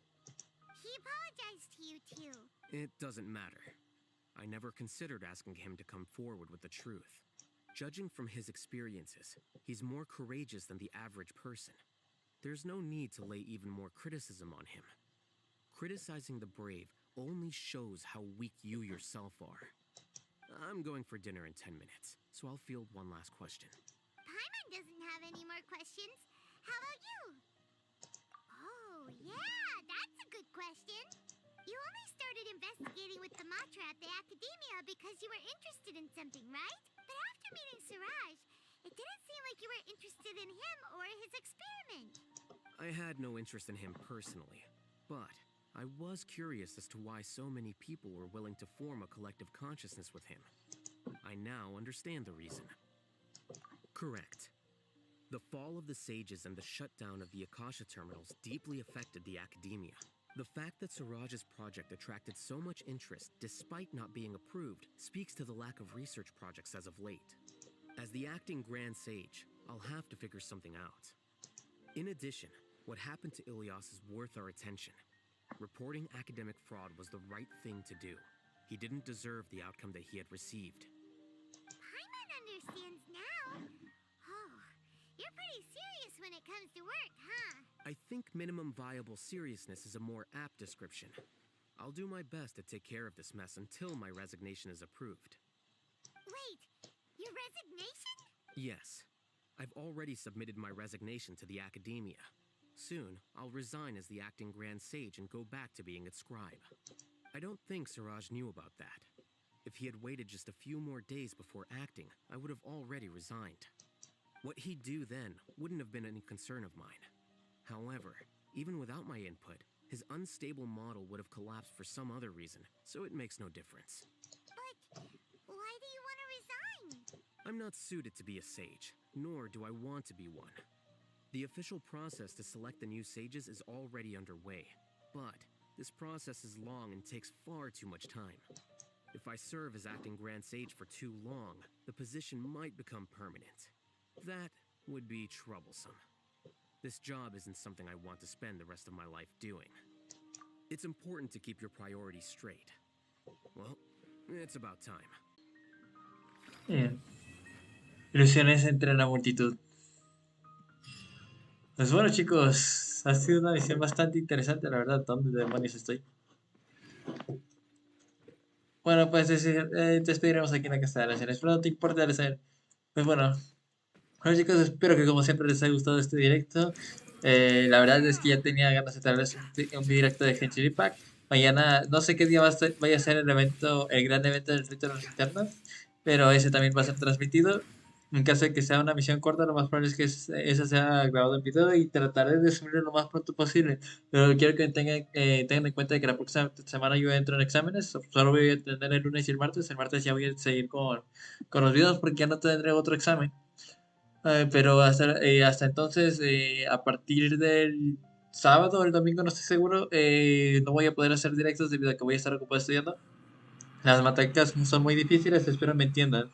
He apologized to you, too. It doesn't matter. I never considered asking him to come forward with the truth. Judging from his experiences, he's more courageous than the average person. There's no need to lay even more criticism on him. Criticizing the brave only shows how weak you yourself are. I'm going for dinner in 10 minutes, so I'll field one last question. Paimon doesn't have any more questions. How about you? Oh, yeah, that's a good question. You only started investigating with the Matra at the Academia because you were interested in something, right? But after meeting Siraj, it didn't seem like you were interested in him or his experiment. I had no interest in him personally, but I was curious as to why so many people were willing to form a collective consciousness with him. I now understand the reason. Correct. The fall of the sages and the shutdown of the Akasha terminals deeply affected the Academia. The fact that Siraj's project attracted so much interest despite not being approved speaks to the lack of research projects as of late. As the acting Grand Sage, I'll have to figure something out. In addition, what happened to Ilias is worth our attention. Reporting academic fraud was the right thing to do. He didn't deserve the outcome that he had received. Paimon understands now. Oh, you're pretty serious when it comes to work, huh? I think minimum viable seriousness is a more apt description. I'll do my best to take care of this mess until my resignation is approved. Wait, your resignation? Yes. I've already submitted my resignation to the Academia. Soon, I'll resign as the acting Grand Sage and go back to being its scribe. I don't think Siraj knew about that. If he had waited just a few more days before acting, I would have already resigned. What he'd do then wouldn't have been any concern of mine. However, even without my input, his unstable model would have collapsed for some other reason, so it makes no difference. But why do you want to resign? I'm not suited to be a sage, nor do I want to be one. The official process to select the new sages is already underway, but this process is long and takes far too much time. If I serve as acting Grand Sage for too long, the position might become permanent. That would be troublesome. This job isn't something I want to spend the rest of my life doing. It's important to keep your priorities straight. Well, it's about time. Bien. Ilusiones entre la multitud. Pues bueno, chicos, ha sido una misión bastante interesante, la verdad. ¿Dónde demonios estoy? Bueno, pues despediremos aquí en la casa de Alhacen. Espero no te importe, Alhacen. Pues bueno, chicos, espero que como siempre les haya gustado este directo. La verdad es que ya tenía ganas de traerles un directo de Genshin Impact. Mañana, no sé qué día vaya a ser el evento, el gran evento del rito de los internos, pero ese también va a ser transmitido. En caso de que sea una misión corta, lo más probable es que esa sea grabado en video y trataré de subirlo lo más pronto posible. Pero quiero que tengan en cuenta que la próxima semana yo entro en exámenes. Solo voy a tener el lunes y el martes. El martes ya voy a seguir con los videos porque ya no tendré otro examen. Pero hasta entonces, a partir del sábado o el domingo, no estoy seguro, no voy a poder hacer directos debido a que voy a estar ocupado estudiando. Las matemáticas son muy difíciles, espero me entiendan.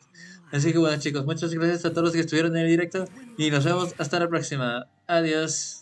Así que bueno, chicos, muchas gracias a todos los que estuvieron en el directo y nos vemos hasta la próxima. Adiós.